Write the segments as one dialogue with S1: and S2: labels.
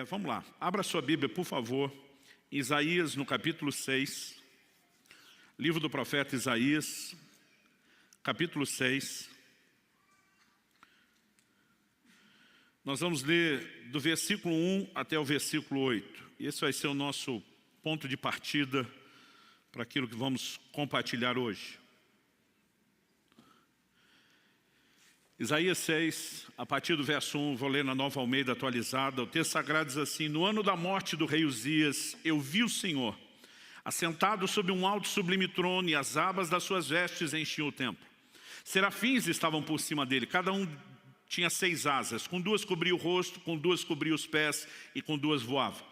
S1: Vamos lá, abra sua Bíblia, por favor, Isaías no capítulo 6, livro do profeta Isaías, capítulo 6. Nós vamos ler do versículo 1 até o versículo 8. Esse vai ser o nosso ponto de partida para aquilo que vamos compartilhar hoje. Isaías 6, a partir do verso 1, vou ler na Nova Almeida atualizada. O texto sagrado diz assim: No ano da morte do rei Uzias, eu vi o Senhor, assentado sobre um alto e sublime trono, e as abas das suas vestes enchiam o templo. Serafins estavam por cima dele, cada um tinha 6 asas, com 2 cobria o rosto, com 2 cobria os pés, e com 2 voava.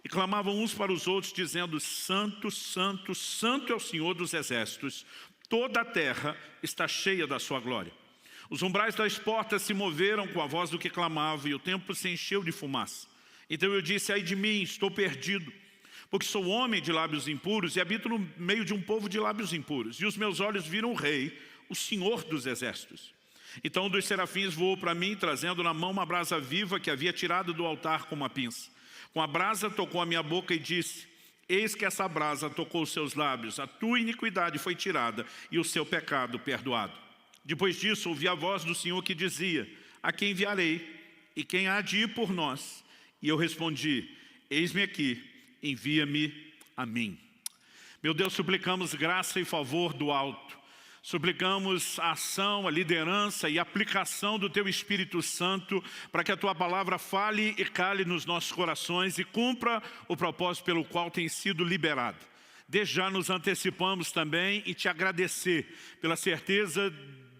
S1: E clamavam uns para os outros, dizendo: Santo, Santo, Santo é o Senhor dos exércitos, toda a terra está cheia da sua glória. Os umbrais das portas se moveram com a voz do que clamava, e o templo se encheu de fumaça. Então eu disse: ai de mim, estou perdido, porque sou homem de lábios impuros e habito no meio de um povo de lábios impuros. E os meus olhos viram o rei, o Senhor dos exércitos. Então um dos serafins voou para mim, trazendo na mão uma brasa viva que havia tirado do altar com uma pinça. Com a brasa tocou a minha boca e disse: eis que essa brasa tocou os seus lábios, a tua iniquidade foi tirada e o seu pecado perdoado. Depois disso ouvi a voz do Senhor que dizia: a quem enviarei? E quem há de ir por nós? E eu respondi: eis-me aqui, envia-me a mim. Meu Deus, suplicamos graça e favor do alto. Suplicamos a ação, a liderança e a aplicação do Teu Espírito Santo para que a Tua palavra fale e cale nos nossos corações e cumpra o propósito pelo qual tem sido liberado. Desde já nos antecipamos também e Te agradecer pela certeza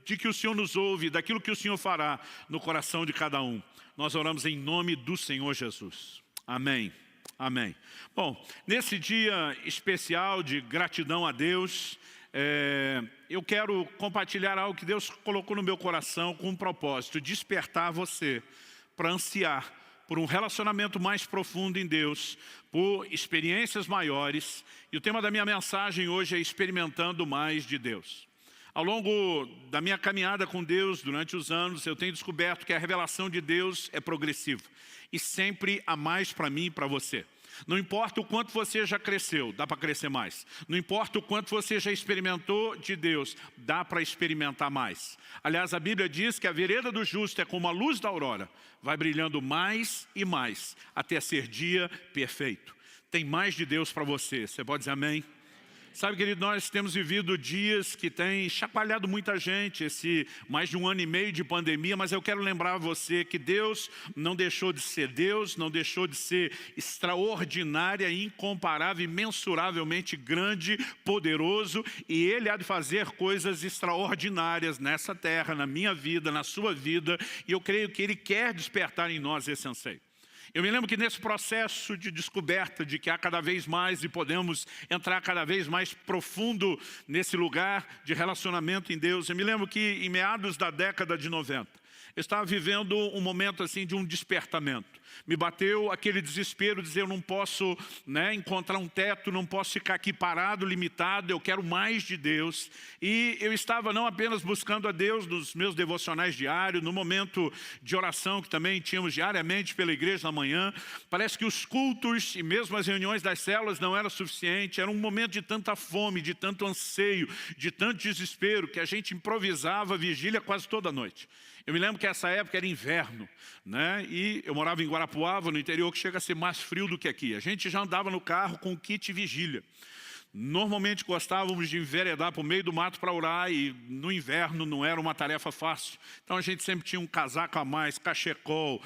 S1: de que o Senhor nos ouve, daquilo que o Senhor fará no coração de cada um. Nós oramos em nome do Senhor Jesus. Amém. Amém. Bom, nesse dia especial de gratidão a Deus, eu quero compartilhar algo que Deus colocou no meu coração com um propósito: despertar você para ansiar por um relacionamento mais profundo em Deus, por experiências maiores. E o tema da minha mensagem hoje é experimentando mais de Deus. Ao longo da minha caminhada com Deus, durante os anos, eu tenho descoberto que a revelação de Deus é progressiva. E sempre há mais para mim e para você. Não importa o quanto você já cresceu, dá para crescer mais. Não importa o quanto você já experimentou de Deus, dá para experimentar mais. Aliás, a Bíblia diz que a vereda do justo é como a luz da aurora, vai brilhando mais e mais, até ser dia perfeito. Tem mais de Deus para você. Você pode dizer amém? Sabe, querido, nós temos vivido dias que têm chacoalhado muita gente, esse mais de 1 ano e meio de pandemia, mas eu quero lembrar a você que Deus não deixou de ser Deus, não deixou de ser extraordinária, incomparável, imensuravelmente grande, poderoso, e Ele há de fazer coisas extraordinárias nessa terra, na minha vida, na sua vida, e eu creio que Ele quer despertar em nós esse anseio. Eu me lembro que nesse processo de descoberta de que há cada vez mais e podemos entrar cada vez mais profundo nesse lugar de relacionamento em Deus, eu me lembro que em meados da década de 90, eu estava vivendo um momento assim de um despertamento. Me bateu aquele desespero de dizer: eu não posso encontrar um teto, não posso ficar aqui parado, limitado, eu quero mais de Deus. E eu estava não apenas buscando a Deus nos meus devocionais diários, no momento de oração que também tínhamos diariamente pela igreja na manhã. Parece que os cultos e mesmo as reuniões das células não eram suficientes. Era um momento de tanta fome, de tanto anseio, de tanto desespero, que a gente improvisava a vigília quase toda noite. Eu me lembro que essa época era inverno, e eu morava em Guarapuava, no interior, que chega a ser mais frio do que aqui. A gente já andava no carro com o kit vigília. Normalmente gostávamos de enveredar para o meio do mato para orar, e no inverno não era uma tarefa fácil. Então a gente sempre tinha um casaco a mais, cachecol,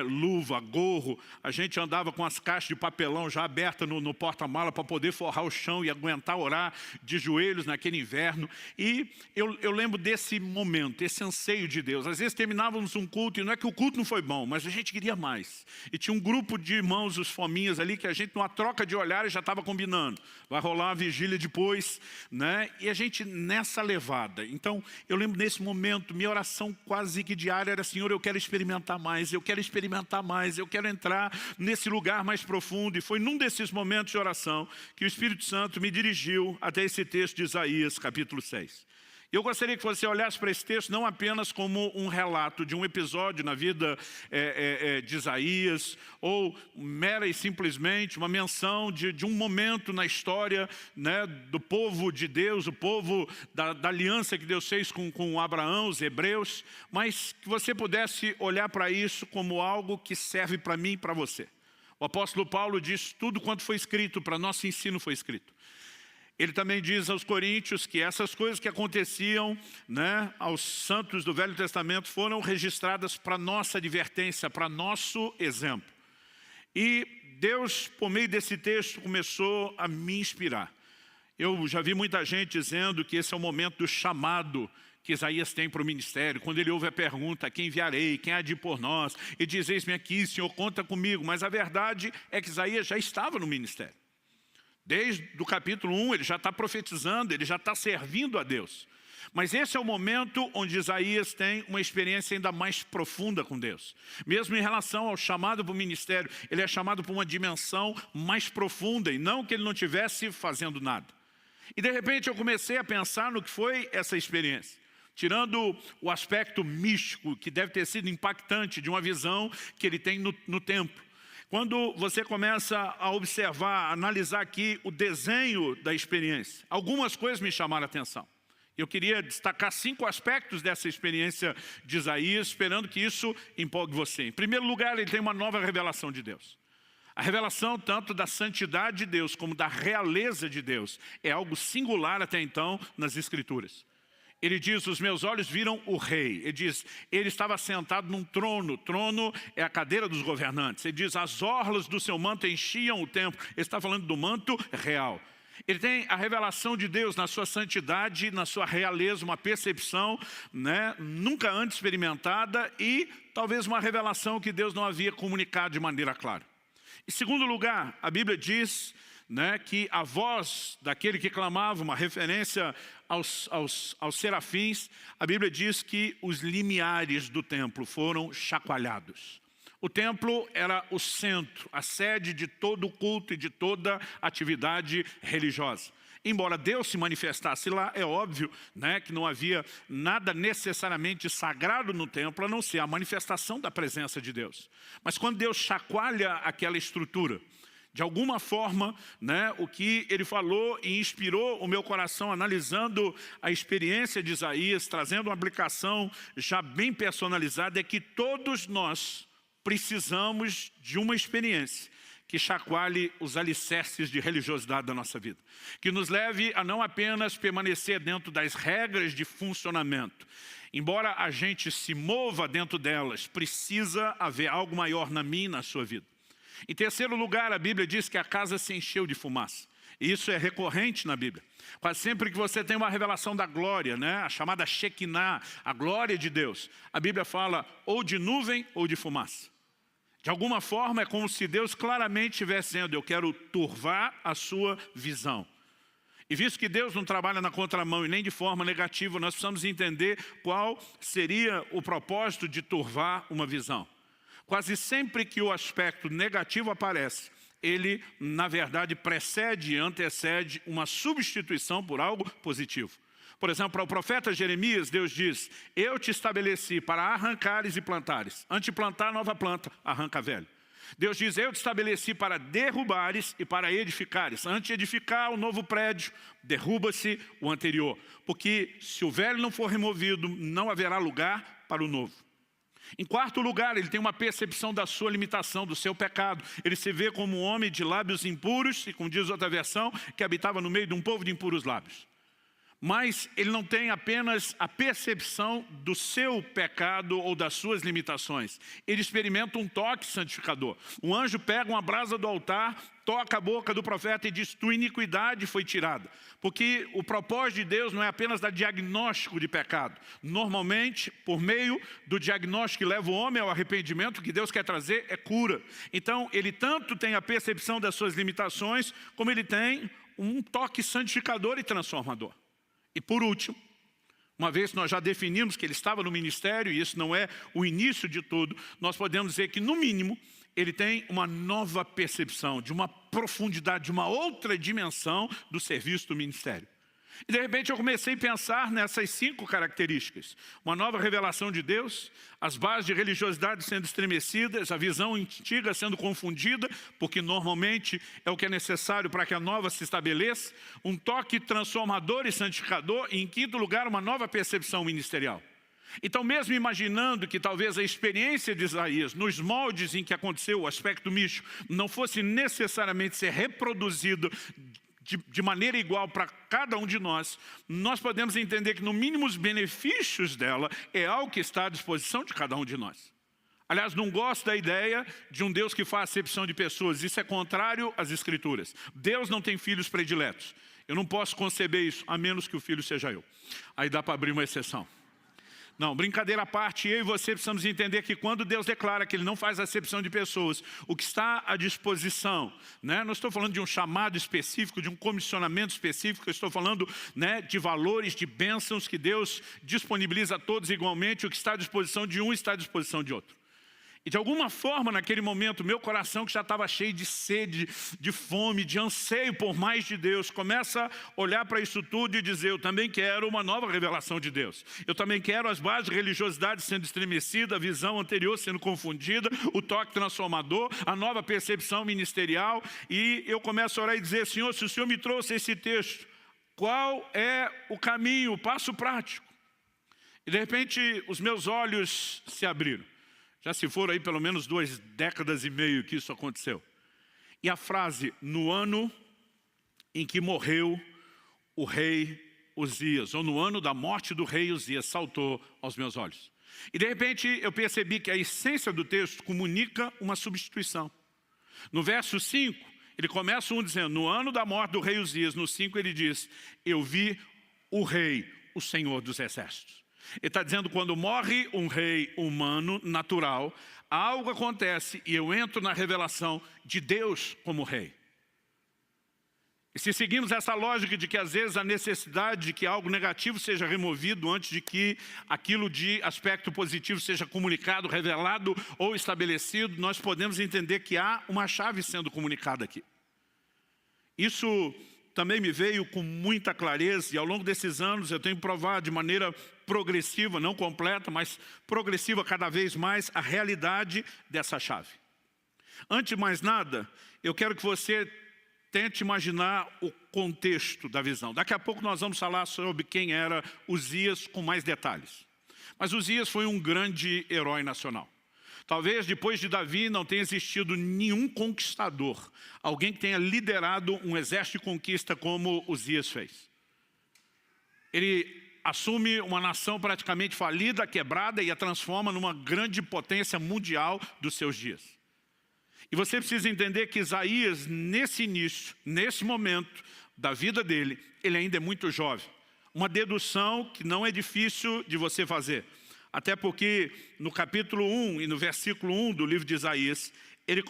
S1: luva, gorro. A gente andava com as caixas de papelão já abertas no porta-mala para poder forrar o chão e aguentar orar de joelhos naquele inverno. E eu lembro desse momento, esse anseio de Deus. Às vezes terminávamos um culto, e não é que o culto não foi bom, mas a gente queria mais. E tinha um grupo de irmãos, os fominhas ali, que a gente numa troca de olhares já estava combinando. Vai rolar a vigília depois, e a gente nessa levada. Então eu lembro nesse momento, minha oração quase que diária era: Senhor, eu quero experimentar mais, eu quero experimentar mais, eu quero entrar nesse lugar mais profundo. E foi num desses momentos de oração que o Espírito Santo me dirigiu até esse texto de Isaías capítulo 6. Eu gostaria que você olhasse para esse texto não apenas como um relato de um episódio na vida de Isaías, ou mera e simplesmente uma menção de um momento na história, né, do povo de Deus, o povo da aliança que Deus fez com Abraão, os hebreus, mas que você pudesse olhar para isso como algo que serve para mim e para você. O apóstolo Paulo diz: tudo quanto foi escrito para nosso ensino foi escrito. Ele também diz aos coríntios que essas coisas que aconteciam, né, aos santos do Velho Testamento foram registradas para nossa advertência, para nosso exemplo. E Deus, por meio desse texto, começou a me inspirar. Eu já vi muita gente dizendo que esse é o momento do chamado que Isaías tem para o ministério, quando ele ouve a pergunta: quem enviarei, quem há de ir por nós? E diz: eis-me aqui, Senhor, conta comigo. Mas a verdade é que Isaías já estava no ministério. Desde o capítulo 1, ele já está profetizando, ele já está servindo a Deus. Mas esse é o momento onde Isaías tem uma experiência ainda mais profunda com Deus. Mesmo em relação ao chamado para o ministério, ele é chamado para uma dimensão mais profunda, e não que ele não estivesse fazendo nada. E de repente eu comecei a pensar no que foi essa experiência. Tirando o aspecto místico, que deve ter sido impactante, de uma visão que ele tem no templo. Quando você começa a observar, a analisar aqui o desenho da experiência, algumas coisas me chamaram a atenção. Eu queria destacar 5 aspectos dessa experiência de Isaías, esperando que isso empolgue você. Em primeiro lugar, ele tem uma nova revelação de Deus. A revelação tanto da santidade de Deus como da realeza de Deus é algo singular até então nas Escrituras. Ele diz: os meus olhos viram o rei. Ele diz: ele estava sentado num trono. Trono é a cadeira dos governantes. Ele diz: as orlas do seu manto enchiam o templo. Ele está falando do manto real. Ele tem a revelação de Deus na sua santidade, na sua realeza, uma percepção, né, nunca antes experimentada, e talvez uma revelação que Deus não havia comunicado de maneira clara. Em segundo lugar, a Bíblia diz, né, que a voz daquele que clamava, uma referência aos serafins, a Bíblia diz que os limiares do templo foram chacoalhados. O templo era o centro, a sede de todo o culto e de toda atividade religiosa. Embora Deus se manifestasse lá, é óbvio, né, que não havia nada necessariamente sagrado no templo, a não ser a manifestação da presença de Deus. Mas quando Deus chacoalha aquela estrutura, de alguma forma, né, o que ele falou e inspirou o meu coração, analisando a experiência de Isaías, trazendo uma aplicação já bem personalizada, é que todos nós precisamos de uma experiência que chacoalhe os alicerces de religiosidade da nossa vida. Que nos leve a não apenas permanecer dentro das regras de funcionamento. Embora a gente se mova dentro delas, precisa haver algo maior na minha e na sua vida. Em terceiro lugar, a Bíblia diz que a casa se encheu de fumaça. E isso é recorrente na Bíblia. Quase sempre que você tem uma revelação da glória, né, a chamada Shekinah, a glória de Deus, a Bíblia fala ou de nuvem ou de fumaça. De alguma forma é como se Deus claramente estivesse dizendo: eu quero turvar a sua visão. E visto que Deus não trabalha na contramão e nem de forma negativa, nós precisamos entender qual seria o propósito de turvar uma visão. Quase sempre que o aspecto negativo aparece, ele, na verdade, precede e antecede uma substituição por algo positivo. Por exemplo, para o profeta Jeremias, Deus diz: eu te estabeleci para arrancares e plantares. Antes de plantar nova planta, arranca velho. Deus diz: eu te estabeleci para derrubares e para edificares. Antes de edificar o novo prédio, derruba-se o anterior. Porque se o velho não for removido, não haverá lugar para o novo. Em quarto lugar, ele tem uma percepção da sua limitação, do seu pecado. Ele se vê como um homem de lábios impuros, e como diz outra versão, que habitava no meio de um povo de impuros lábios. Mas ele não tem apenas a percepção do seu pecado ou das suas limitações. Ele experimenta um toque santificador. Um anjo pega uma brasa do altar, toca a boca do profeta e diz: tua iniquidade foi tirada. Porque o propósito de Deus não é apenas dar diagnóstico de pecado. Normalmente, por meio do diagnóstico que leva o homem ao arrependimento, o que Deus quer trazer é cura. Então, ele tanto tem a percepção das suas limitações, como ele tem um toque santificador e transformador. E por último, uma vez que nós já definimos que ele estava no ministério, e isso não é o início de tudo, nós podemos dizer que, no mínimo, ele tem uma nova percepção, de uma profundidade, de uma outra dimensão do serviço do ministério. E de repente eu comecei a pensar nessas 5 características. Uma nova revelação de Deus, as bases de religiosidade sendo estremecidas, a visão antiga sendo confundida, porque normalmente é o que é necessário para que a nova se estabeleça, um toque transformador e santificador, e em quinto lugar, uma nova percepção ministerial. Então, mesmo imaginando que talvez a experiência de Isaías, nos moldes em que aconteceu o aspecto místico, não fosse necessariamente ser reproduzido de maneira igual para cada um de nós, nós podemos entender que no mínimo os benefícios dela é algo que está à disposição de cada um de nós. Aliás, não gosto da ideia de um Deus que faz acepção de pessoas. Isso é contrário às Escrituras. Deus não tem filhos prediletos. Eu não posso conceber isso, a menos que o filho seja eu. Aí dá para abrir uma exceção. Não, brincadeira à parte, eu e você precisamos entender que quando Deus declara que Ele não faz acepção de pessoas, o que está à disposição, né? Não estou falando de um chamado específico, de um comissionamento específico, eu estou falando, né, de valores, de bênçãos que Deus disponibiliza a todos igualmente, o que está à disposição de um está à disposição de outro. E de alguma forma, naquele momento, meu coração que já estava cheio de sede, de fome, de anseio por mais de Deus, começa a olhar para isso tudo e dizer, eu também quero uma nova revelação de Deus. Eu também quero as bases de religiosidade sendo estremecida, a visão anterior sendo confundida, o toque transformador, a nova percepção ministerial. E eu começo a orar e dizer, Senhor, se o Senhor me trouxe esse texto, qual é o caminho, o passo prático? E de repente, os meus olhos se abriram. Já se foram aí pelo menos 2 décadas e meia que isso aconteceu. E a frase, no ano em que morreu o rei Uzias, ou no ano da morte do rei Uzias, saltou aos meus olhos. E de repente eu percebi que a essência do texto comunica uma substituição. No verso 5, ele começa dizendo, no ano da morte do rei Uzias, no 5 ele diz, eu vi o rei, o Senhor dos exércitos. Ele está dizendo, quando morre um rei humano, natural, algo acontece e eu entro na revelação de Deus como rei. E se seguimos essa lógica de que às vezes a necessidade de que algo negativo seja removido antes de que aquilo de aspecto positivo seja comunicado, revelado ou estabelecido, nós podemos entender que há uma chave sendo comunicada aqui. Isso também me veio com muita clareza e ao longo desses anos eu tenho provado de maneira progressiva, não completa, mas progressiva cada vez mais a realidade dessa chave. Antes de mais nada, eu quero que você tente imaginar o contexto da visão. Daqui a pouco nós vamos falar sobre quem era Uzias com mais detalhes. Mas Uzias foi um grande herói nacional. Talvez depois de Davi não tenha existido nenhum conquistador, alguém que tenha liderado um exército de conquista como Uzias fez. Ele assume uma nação praticamente falida, quebrada e a transforma numa grande potência mundial dos seus dias. E você precisa entender que Isaías, nesse início, nesse momento da vida dele, ele ainda é muito jovem. Uma dedução que não é difícil de você fazer. Até porque no capítulo 1 e no versículo 1 do livro de Isaías, ele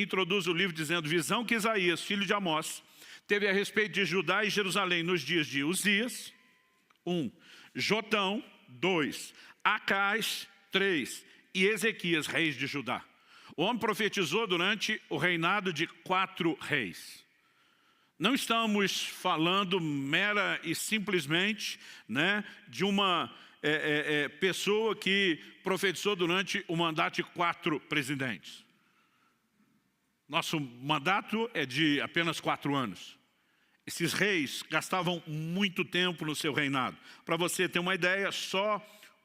S1: introduz o livro dizendo, visão que Isaías, filho de Amós, teve a respeito de Judá e Jerusalém nos dias de Uzias, 1, Jotão, 2, Acais, 3 e Ezequias, reis de Judá. O homem profetizou durante o reinado de 4 reis. Não estamos falando mera e simplesmente, né, de uma pessoa que profetizou durante o mandato de 4 presidentes. Nosso mandato é de apenas 4 anos. Esses reis gastavam muito tempo no seu reinado. Para você ter uma ideia, só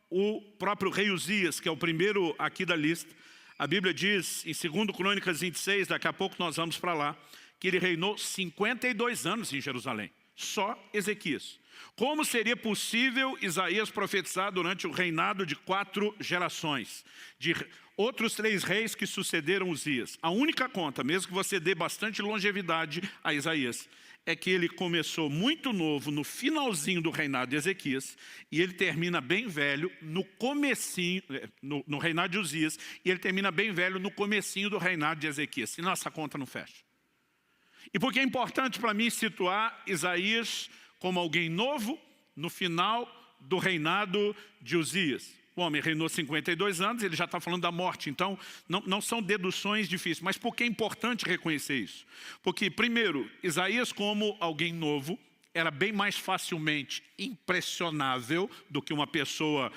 S1: o próprio rei Uzias, que é o primeiro aqui da lista, a Bíblia diz, em 2 Crônicas 26, daqui a pouco nós vamos para lá, que ele reinou 52 anos em Jerusalém. Só Ezequias. Como seria possível Isaías profetizar durante o reinado de 4 gerações? De outros 3 reis que sucederam Uzias. A única conta, mesmo que você dê bastante longevidade a Isaías, é que ele começou muito novo no finalzinho do reinado de Ezequias e ele termina bem velho no comecinho, no reinado de Uzias, e ele termina bem velho no comecinho do reinado de Ezequias, senão essa conta não fecha. E por que é importante para mim situar Isaías como alguém novo no final do reinado de Uzias? O homem reinou 52 anos, ele já está falando da morte, então não são deduções difíceis. Mas por que é importante reconhecer isso? Porque, primeiro, Isaías como alguém novo, era bem mais facilmente impressionável do que uma pessoa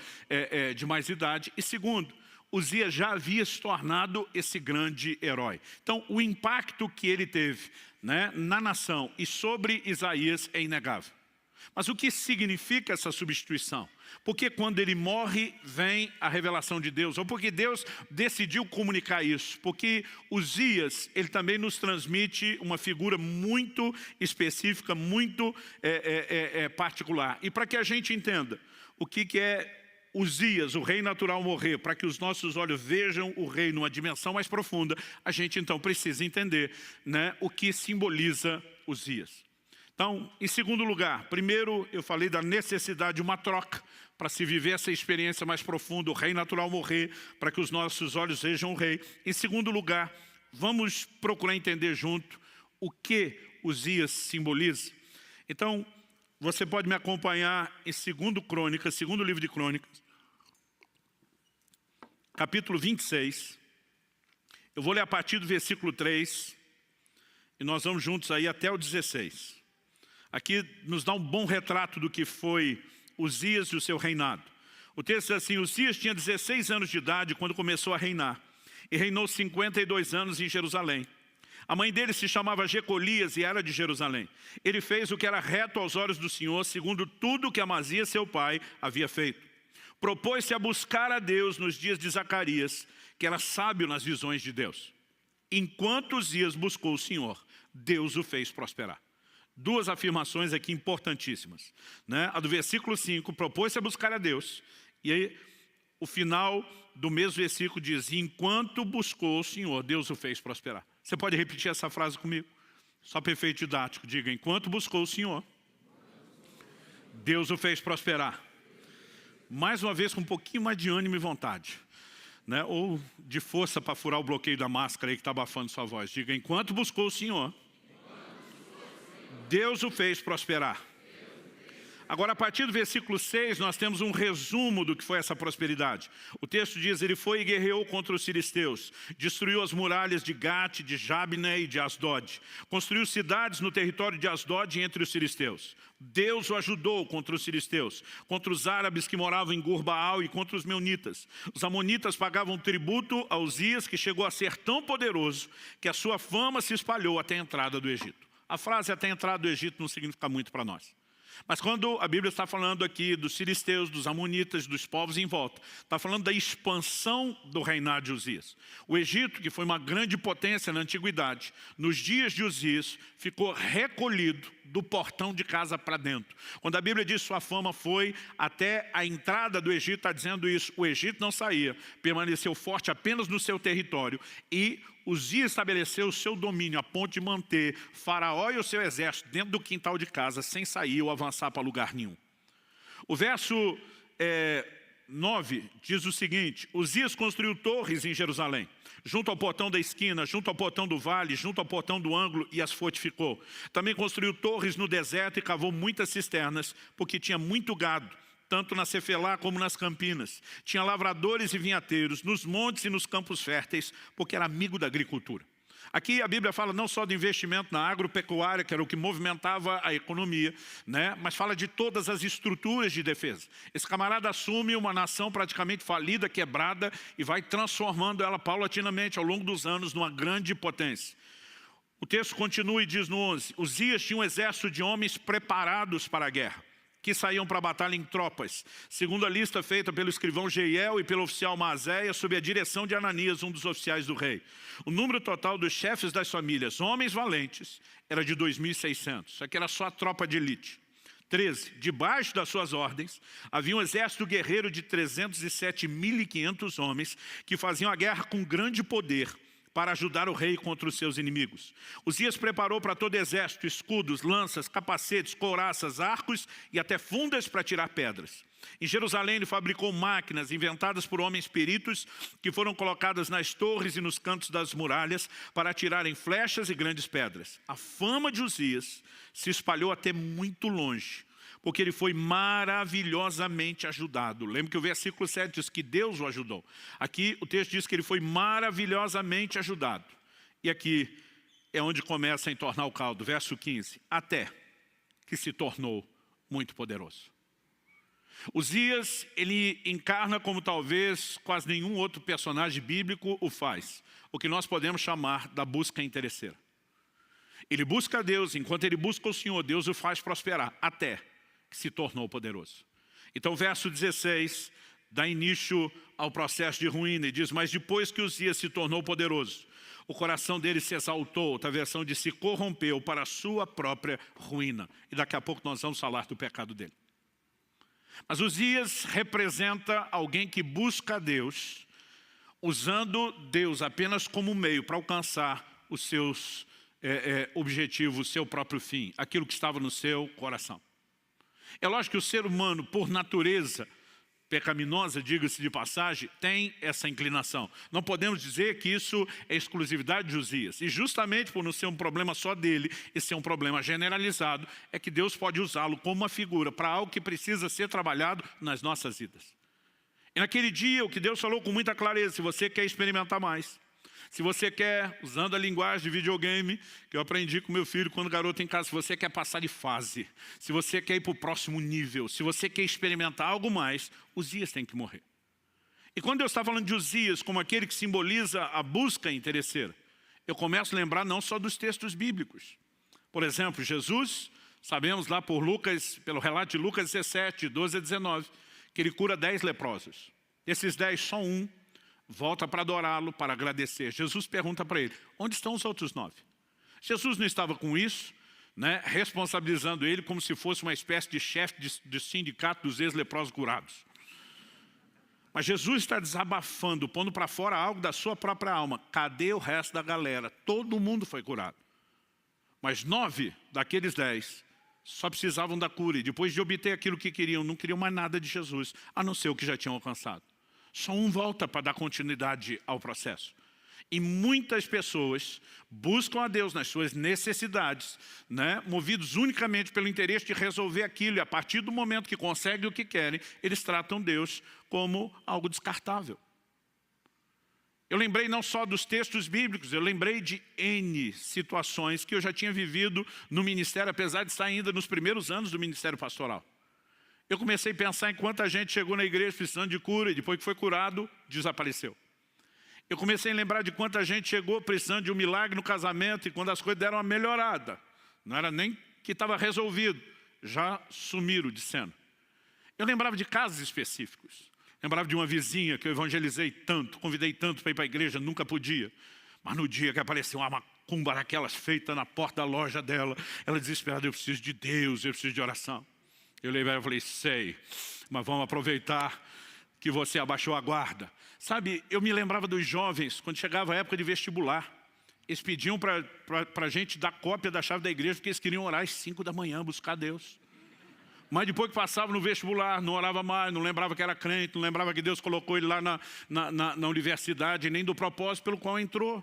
S1: de mais idade. E segundo, Uzias já havia se tornado esse grande herói. Então, o impacto que ele teve, né, na nação e sobre Isaías é inegável. Mas o que significa essa substituição? Porque quando ele morre, vem a revelação de Deus, ou porque Deus decidiu comunicar isso. Porque Uzias, ele também nos transmite uma figura muito específica, muito particular. E para que a gente entenda o que é Uzias, o rei natural, morrer, para que os nossos olhos vejam o rei numa dimensão mais profunda, a gente então precisa entender, né, o que simboliza Uzias. Então, em segundo lugar, primeiro eu falei da necessidade de uma troca para se viver essa experiência mais profunda, o rei natural morrer, para que os nossos olhos vejam o rei. Em segundo lugar, vamos procurar entender junto o que Uzias simboliza. Então, você pode me acompanhar em segundo livro de Crônicas, capítulo 26. Eu vou ler a partir do versículo 3 e nós vamos juntos aí até o 16. Aqui nos dá um bom retrato do que foi Uzias e o seu reinado. O texto diz assim: Uzias tinha 16 anos de idade quando começou a reinar, e reinou 52 anos em Jerusalém. A mãe dele se chamava Jecolias e era de Jerusalém. Ele fez o que era reto aos olhos do Senhor, segundo tudo que Amazias, seu pai, havia feito. Propôs-se a buscar a Deus nos dias de Zacarias, que era sábio nas visões de Deus. Enquanto Uzias buscou o Senhor, Deus o fez prosperar. Duas afirmações aqui importantíssimas, né? A do versículo 5, propôs-se a buscar a Deus. E aí, o final do mesmo versículo diz: enquanto buscou o Senhor, Deus o fez prosperar. Você pode repetir essa frase comigo? Só para efeito didático, diga: enquanto buscou o Senhor, Deus o fez prosperar. Mais uma vez, com um pouquinho mais de ânimo e vontade, né? Ou de força para furar o bloqueio da máscara aí que está abafando sua voz. Diga: enquanto buscou o Senhor, Deus o fez prosperar. Agora, a partir do versículo 6, nós temos um resumo do que foi essa prosperidade. O texto diz: ele foi e guerreou contra os filisteus, destruiu as muralhas de Gate, de Jabne e de Asdod, construiu cidades no território de Asdod entre os filisteus. Deus o ajudou contra os filisteus, contra os árabes que moravam em Gur-Baal e contra os meunitas. Os amonitas pagavam tributo a Uzias, que chegou a ser tão poderoso que a sua fama se espalhou até a entrada do Egito. A frase até a entrada do Egito não significa muito para nós. Mas quando a Bíblia está falando aqui dos filisteus, dos amonitas, dos povos em volta, está falando da expansão do reinado de Uzias. O Egito, que foi uma grande potência na antiguidade, nos dias de Uzias, ficou recolhido do portão de casa para dentro. Quando a Bíblia diz sua fama foi até a entrada do Egito, está dizendo isso: o Egito não saía, permaneceu forte apenas no seu território, e Uzias estabeleceu o seu domínio a ponto de manter Faraó e o seu exército dentro do quintal de casa, sem sair ou avançar para lugar nenhum. O verso 9 diz o seguinte: Uzias construiu torres em Jerusalém, junto ao portão da esquina, junto ao portão do vale, junto ao portão do ângulo, e as fortificou. Também construiu torres no deserto e cavou muitas cisternas, porque tinha muito gado, tanto na Cefelá como nas campinas. Tinha lavradores e vinhateiros nos montes e nos campos férteis, porque era amigo da agricultura. Aqui a Bíblia fala não só do investimento na agropecuária, que era o que movimentava a economia, né? Mas fala de todas as estruturas de defesa. Esse camarada assume uma nação praticamente falida, quebrada, e vai transformando ela paulatinamente ao longo dos anos numa grande potência. O texto continua e diz no 11: Uzias tinha um exército de homens preparados para a guerra, que saíam para a batalha em tropas, segundo a lista feita pelo escrivão Jeiel e pelo oficial Maazéia, sob a direção de Ananias, um dos oficiais do rei. O número total dos chefes das famílias, homens valentes, era de 2.600. Isso aqui era só a tropa de elite. 13. Debaixo das suas ordens, havia um exército guerreiro de 307.500 homens, que faziam a guerra com grande poder, para ajudar o rei contra os seus inimigos. Uzias preparou para todo exército escudos, lanças, capacetes, couraças, arcos e até fundas para tirar pedras. Em Jerusalém ele fabricou máquinas inventadas por homens peritos, que foram colocadas nas torres e nos cantos das muralhas para atirarem flechas e grandes pedras. A fama de Uzias se espalhou até muito longe, porque ele foi maravilhosamente ajudado. Lembra que o versículo 7 diz que Deus o ajudou. Aqui o texto diz que ele foi maravilhosamente ajudado. E aqui é onde começa a entornar o caldo. Verso 15. Até que se tornou muito poderoso. Uzias, ele encarna como talvez quase nenhum outro personagem bíblico o faz, o que nós podemos chamar da busca interesseira. Ele busca a Deus, enquanto ele busca o Senhor, Deus o faz prosperar, até que se tornou poderoso. Então o verso 16 dá início ao processo de ruína e diz: mas depois que Uzias se tornou poderoso, o coração dele se exaltou, outra versão diz, se corrompeu para a sua própria ruína. E daqui a pouco nós vamos falar do pecado dele. Mas Uzias representa alguém que busca a Deus, usando Deus apenas como meio para alcançar os seus objetivos, o seu próprio fim, aquilo que estava no seu coração. É lógico que o ser humano, por natureza pecaminosa, diga-se de passagem, tem essa inclinação. Não podemos dizer que isso é exclusividade de Uzias. E justamente por não ser um problema só dele, e ser um problema generalizado, é que Deus pode usá-lo como uma figura para algo que precisa ser trabalhado nas nossas vidas. E naquele dia, o que Deus falou com muita clareza: se você quer experimentar mais, se você quer, usando a linguagem de videogame, que eu aprendi com meu filho quando garoto em casa, se você quer passar de fase, se você quer ir para o próximo nível, se você quer experimentar algo mais, Uzias tem que morrer. E quando eu estava falando de Uzias como aquele que simboliza a busca interesseira, eu começo a lembrar não só dos textos bíblicos. Por exemplo, Jesus, sabemos lá por Lucas, pelo relato de Lucas 17, 12 a 19, que ele cura 10 leprosos. Desses 10, só um volta para adorá-lo, para agradecer. Jesus pergunta para ele: onde estão os outros 9? Jesus não estava com isso, né, responsabilizando ele como se fosse uma espécie de chefe de sindicato dos ex-leprosos curados. Mas Jesus está desabafando, pondo para fora algo da sua própria alma. Cadê o resto da galera? Todo mundo foi curado. Mas 9 daqueles 10 só precisavam da cura. E depois de obter aquilo que queriam, não queriam mais nada de Jesus, a não ser o que já tinham alcançado. Só um volta para dar continuidade ao processo. E muitas pessoas buscam a Deus nas suas necessidades, né, movidos unicamente pelo interesse de resolver aquilo. E a partir do momento que conseguem o que querem, eles tratam Deus como algo descartável. Eu lembrei não só dos textos bíblicos, eu lembrei de N situações que eu já tinha vivido no ministério, apesar de estar ainda nos primeiros anos do ministério pastoral. Eu comecei a pensar em quanta gente chegou na igreja precisando de cura e depois que foi curado, desapareceu. Eu comecei a lembrar de quanta gente chegou precisando de um milagre no casamento e quando as coisas deram uma melhorada, não era nem que estava resolvido, já sumiram de cena. Eu lembrava de casos específicos. Lembrava de uma vizinha que eu evangelizei tanto, convidei tanto para ir para a igreja, nunca podia. Mas no dia que apareceu uma macumba daquelas feita na porta da loja dela, ela desesperada: eu preciso de Deus, eu preciso de oração. Eu levei e falei: sei, mas vamos aproveitar que você abaixou a guarda. Sabe, eu me lembrava dos jovens, quando chegava a época de vestibular, eles pediam para a gente dar cópia da chave da igreja, porque eles queriam orar às 5 da manhã, buscar Deus. Mas depois que passava no vestibular, não orava mais, não lembrava que era crente, não lembrava que Deus colocou ele lá na universidade, nem do propósito pelo qual entrou.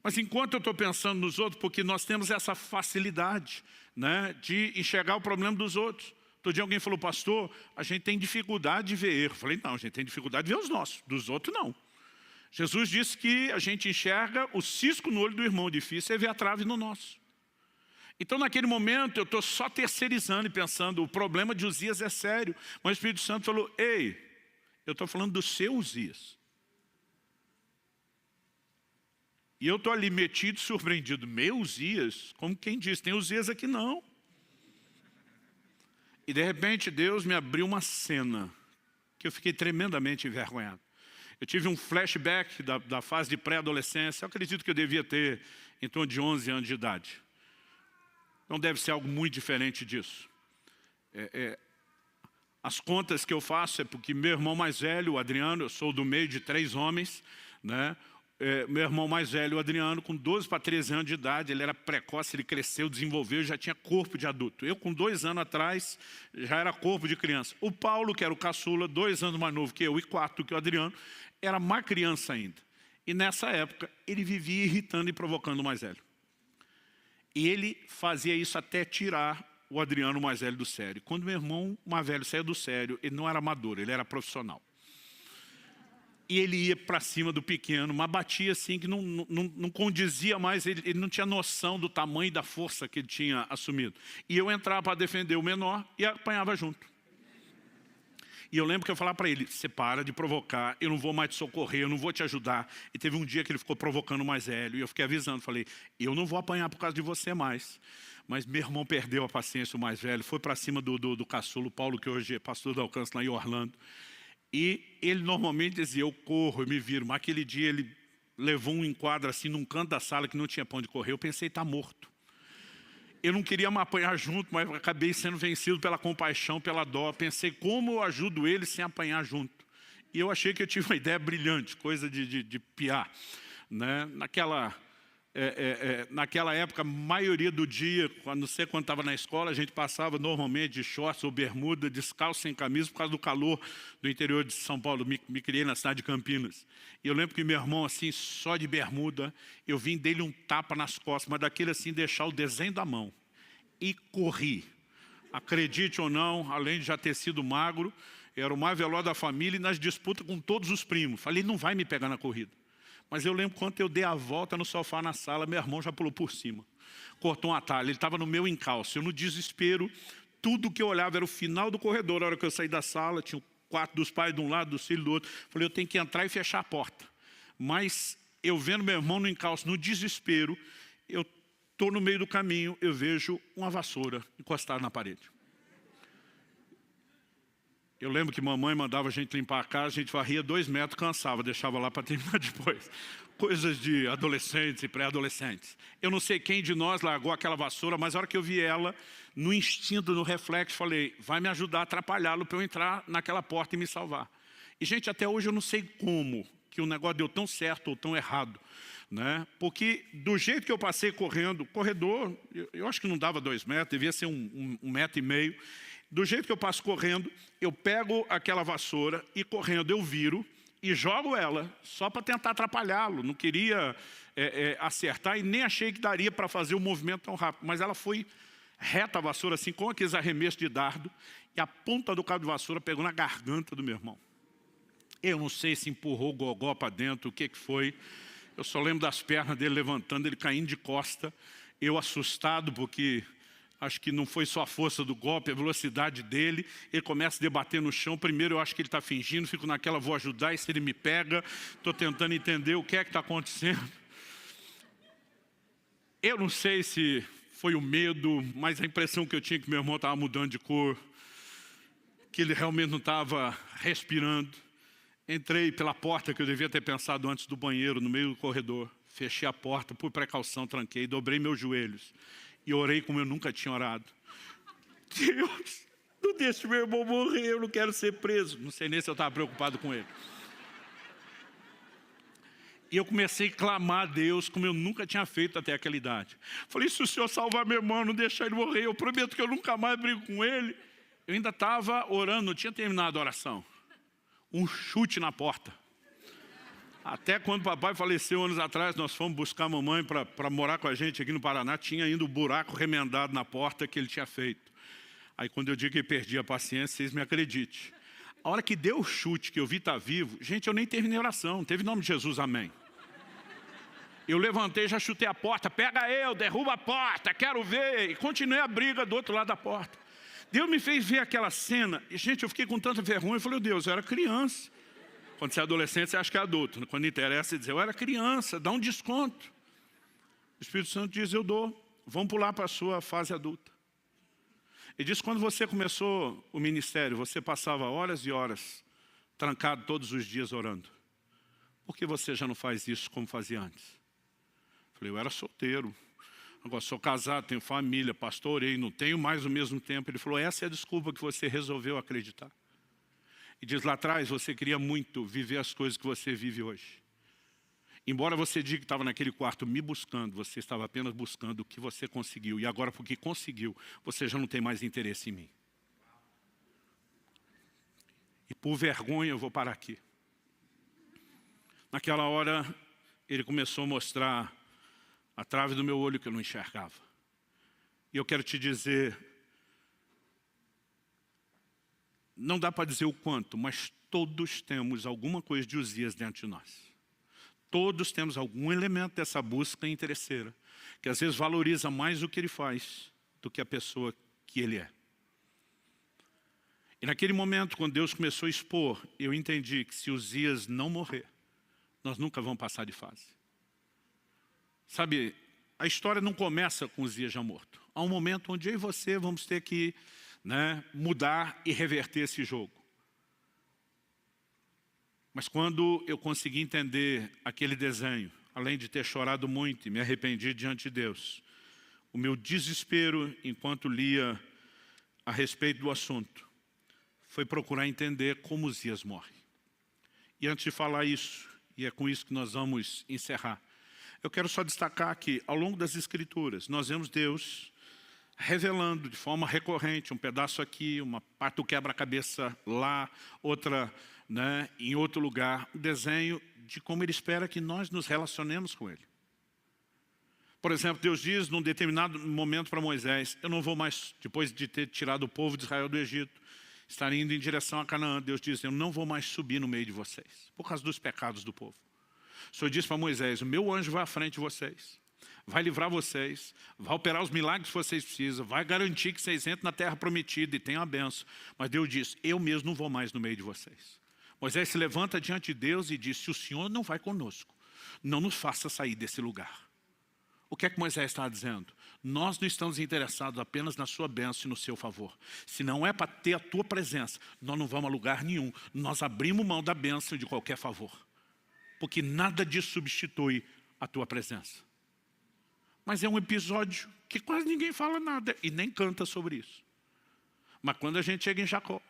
S1: Mas enquanto eu estou pensando nos outros, porque nós temos essa facilidade, né, de enxergar o problema dos outros. Outro dia alguém falou: pastor, a gente tem dificuldade de ver erro. Eu falei: não, a gente tem dificuldade de ver os nossos, dos outros não. Jesus disse que a gente enxerga o cisco no olho do irmão, difícil é ver a trave no nosso. Então naquele momento eu estou só terceirizando e pensando: o problema de Uzias é sério. Mas o Espírito Santo falou: ei, eu estou falando do seu Uzias. E eu estou ali metido, surpreendido: meu Uzias? Como quem diz, tem Uzias aqui não. E de repente Deus me abriu uma cena que eu fiquei tremendamente envergonhado. Eu tive um flashback da fase de pré-adolescência. Eu acredito que eu devia ter em torno de 11 anos de idade. Não deve ser algo muito diferente disso. As contas que eu faço é porque meu irmão mais velho, o Adriano, eu sou do meio de 3 homens, né? Meu irmão mais velho, o Adriano, com 12 para 13 anos de idade, ele era precoce, ele cresceu, desenvolveu, já tinha corpo de adulto. Eu, com 2 anos atrás, já era corpo de criança. O Paulo, que era o caçula, 2 anos mais novo que eu e 4 que o Adriano, era mais criança ainda. E nessa época, ele vivia irritando e provocando o mais velho. E ele fazia isso até tirar o Adriano mais velho do sério. Quando meu irmão mais velho saiu do sério, ele não era amador, ele era profissional. E ele ia para cima do pequeno, mas batia assim que não condizia mais, ele não tinha noção do tamanho e da força que ele tinha assumido. E eu entrava para defender o menor e apanhava junto. E eu lembro que eu falava para ele, você para de provocar, eu não vou mais te socorrer, eu não vou te ajudar. E teve um dia que ele ficou provocando o mais velho, e eu fiquei avisando, falei, eu não vou apanhar por causa de você mais. Mas meu irmão perdeu a paciência, o mais velho, foi para cima do caçulo, Paulo, que hoje é pastor do Alcance lá em Orlando. E ele normalmente dizia, eu corro, eu me viro. Mas aquele dia ele levou um enquadro assim num canto da sala que não tinha pra onde correr. Eu pensei, está morto. Eu não queria me apanhar junto, mas acabei sendo vencido pela compaixão, pela dó. Pensei, como eu ajudo ele sem apanhar junto? E eu achei que eu tive uma ideia brilhante, coisa de piar. Né? Naquela época, a maioria do dia, não sei quando estava na escola, a gente passava normalmente de shorts ou bermuda, descalço, sem camisa, por causa do calor do interior de São Paulo. Me criei na cidade de Campinas. E eu lembro que meu irmão, assim, só de bermuda, eu vim dele um tapa nas costas, mas daquele assim, deixar o desenho da mão. E corri. Acredite ou não, além de já ter sido magro, era o mais veloz da família e nas disputas com todos os primos. Falei, não vai me pegar na corrida. Mas eu lembro quando eu dei a volta no sofá na sala, meu irmão já pulou por cima. Cortou um atalho, ele estava no meu encalço. Eu no desespero, tudo que eu olhava era o final do corredor. A hora que eu saí da sala, tinha o quarto dos pais de um lado, dos filhos do outro. Falei, eu tenho que entrar e fechar a porta. Mas eu vendo meu irmão no encalço, no desespero, eu estou no meio do caminho, eu vejo uma vassoura encostada na parede. Eu lembro que mamãe mandava a gente limpar a casa, a gente varria 2 metros, cansava, deixava lá para terminar depois. Coisas de adolescentes e pré-adolescentes. Eu não sei quem de nós largou aquela vassoura, mas a hora que eu vi ela, no instinto, no reflexo, falei, vai me ajudar a atrapalhá-lo para eu entrar naquela porta e me salvar. E, gente, até hoje eu não sei como que o negócio deu tão certo ou tão errado. Né? Porque do jeito que eu passei correndo, corredor, eu acho que não dava 2 metros, devia ser 1,5 metro. Do jeito que eu passo correndo, eu pego aquela vassoura e correndo eu viro e jogo ela só para tentar atrapalhá-lo. Não queria acertar e nem achei que daria para fazer o movimento tão rápido. Mas ela foi reta a vassoura assim, com aqueles arremessos de dardo, e a ponta do cabo de vassoura pegou na garganta do meu irmão. Eu não sei se empurrou o gogó para dentro, o que foi. Eu só lembro das pernas dele levantando, ele caindo de costa. Eu assustado porque acho que não foi só a força do golpe, a velocidade dele. Ele começa a debater no chão. Primeiro eu acho que ele está fingindo, fico naquela, vou ajudar, e se ele me pega, estou tentando entender o que é que está acontecendo. Eu não sei se foi o medo, mas a impressão que eu tinha que meu irmão estava mudando de cor, que ele realmente não estava respirando. Entrei pela porta que eu devia ter pensado antes do banheiro, no meio do corredor. Fechei a porta, por precaução, tranquei, dobrei meus joelhos. E orei como eu nunca tinha orado. Deus, não deixe meu irmão morrer, eu não quero ser preso. Não sei nem se eu estava preocupado com ele. E eu comecei a clamar a Deus como eu nunca tinha feito até aquela idade. Falei, se o Senhor salvar meu irmão, não deixar ele morrer, eu prometo que eu nunca mais brigo com ele. Eu ainda estava orando, não tinha terminado a oração. Um chute na porta. Até quando o papai faleceu anos atrás, nós fomos buscar a mamãe para morar com a gente aqui no Paraná, tinha ainda o buraco remendado na porta que ele tinha feito. Aí quando eu digo que perdi a paciência, vocês me acreditem. A hora que deu o chute, que eu vi estar vivo, gente, eu nem terminei a oração, não teve nome de Jesus, amém. Eu levantei, já chutei a porta, pega eu, derruba a porta, quero ver. E continuei a briga do outro lado da porta. Deus me fez ver aquela cena, e gente, eu fiquei com tanta vergonha, eu falei, Deus, eu era criança. Quando você é adolescente, você acha que é adulto. Quando interessa, você diz, eu era criança, dá um desconto. O Espírito Santo diz, eu dou, vamos pular para a sua fase adulta. E diz, quando você começou o ministério, você passava horas e horas, trancado todos os dias orando. Por que você já não faz isso como fazia antes? Eu falei, eu era solteiro. Agora sou casado, tenho família, pastorei, não tenho mais o mesmo tempo. Ele falou, essa é a desculpa que você resolveu acreditar. E diz, lá atrás você queria muito viver as coisas que você vive hoje. Embora você diga que estava naquele quarto me buscando, você estava apenas buscando o que você conseguiu. E agora porque conseguiu, você já não tem mais interesse em mim. E por vergonha eu vou parar aqui. Naquela hora ele começou a mostrar a trave do meu olho que eu não enxergava. E eu quero te dizer, não dá para dizer o quanto, mas todos temos alguma coisa de Uzias dentro de nós. Todos temos algum elemento dessa busca interesseira, que às vezes valoriza mais o que ele faz do que a pessoa que ele é. E naquele momento, quando Deus começou a expor, eu entendi que se Uzias não morrer, nós nunca vamos passar de fase. Sabe, a história não começa com Uzias já morto. Há um momento onde eu e você vamos ter que mudar e reverter esse jogo. Mas quando eu consegui entender aquele desenho, além de ter chorado muito e me arrependi diante de Deus, o meu desespero enquanto lia a respeito do assunto foi procurar entender como Uzias morre. E antes de falar isso, e é com isso que nós vamos encerrar, eu quero só destacar que, ao longo das Escrituras, nós vemos Deus revelando de forma recorrente, um pedaço aqui, uma parte do quebra-cabeça lá, outra em outro lugar, um desenho de como Ele espera que nós nos relacionemos com Ele. Por exemplo, Deus diz num determinado momento para Moisés, eu não vou mais, depois de ter tirado o povo de Israel do Egito, estar indo em direção a Canaã, Deus diz, eu não vou mais subir no meio de vocês, por causa dos pecados do povo. O Senhor disse para Moisés, o meu anjo vai à frente de vocês, vai livrar vocês, vai operar os milagres que vocês precisam, vai garantir que vocês entrem na terra prometida e tenham a bênção. Mas Deus diz, eu mesmo não vou mais no meio de vocês. Moisés se levanta diante de Deus e diz, se o Senhor não vai conosco, não nos faça sair desse lugar. O que é que Moisés está dizendo? Nós não estamos interessados apenas na sua bênção e no seu favor. Se não é para ter a tua presença, nós não vamos a lugar nenhum. Nós abrimos mão da bênção e de qualquer favor. Porque nada disso substitui a tua presença. Mas é um episódio que quase ninguém fala nada e nem canta sobre isso. Mas quando a gente chega em Jacó,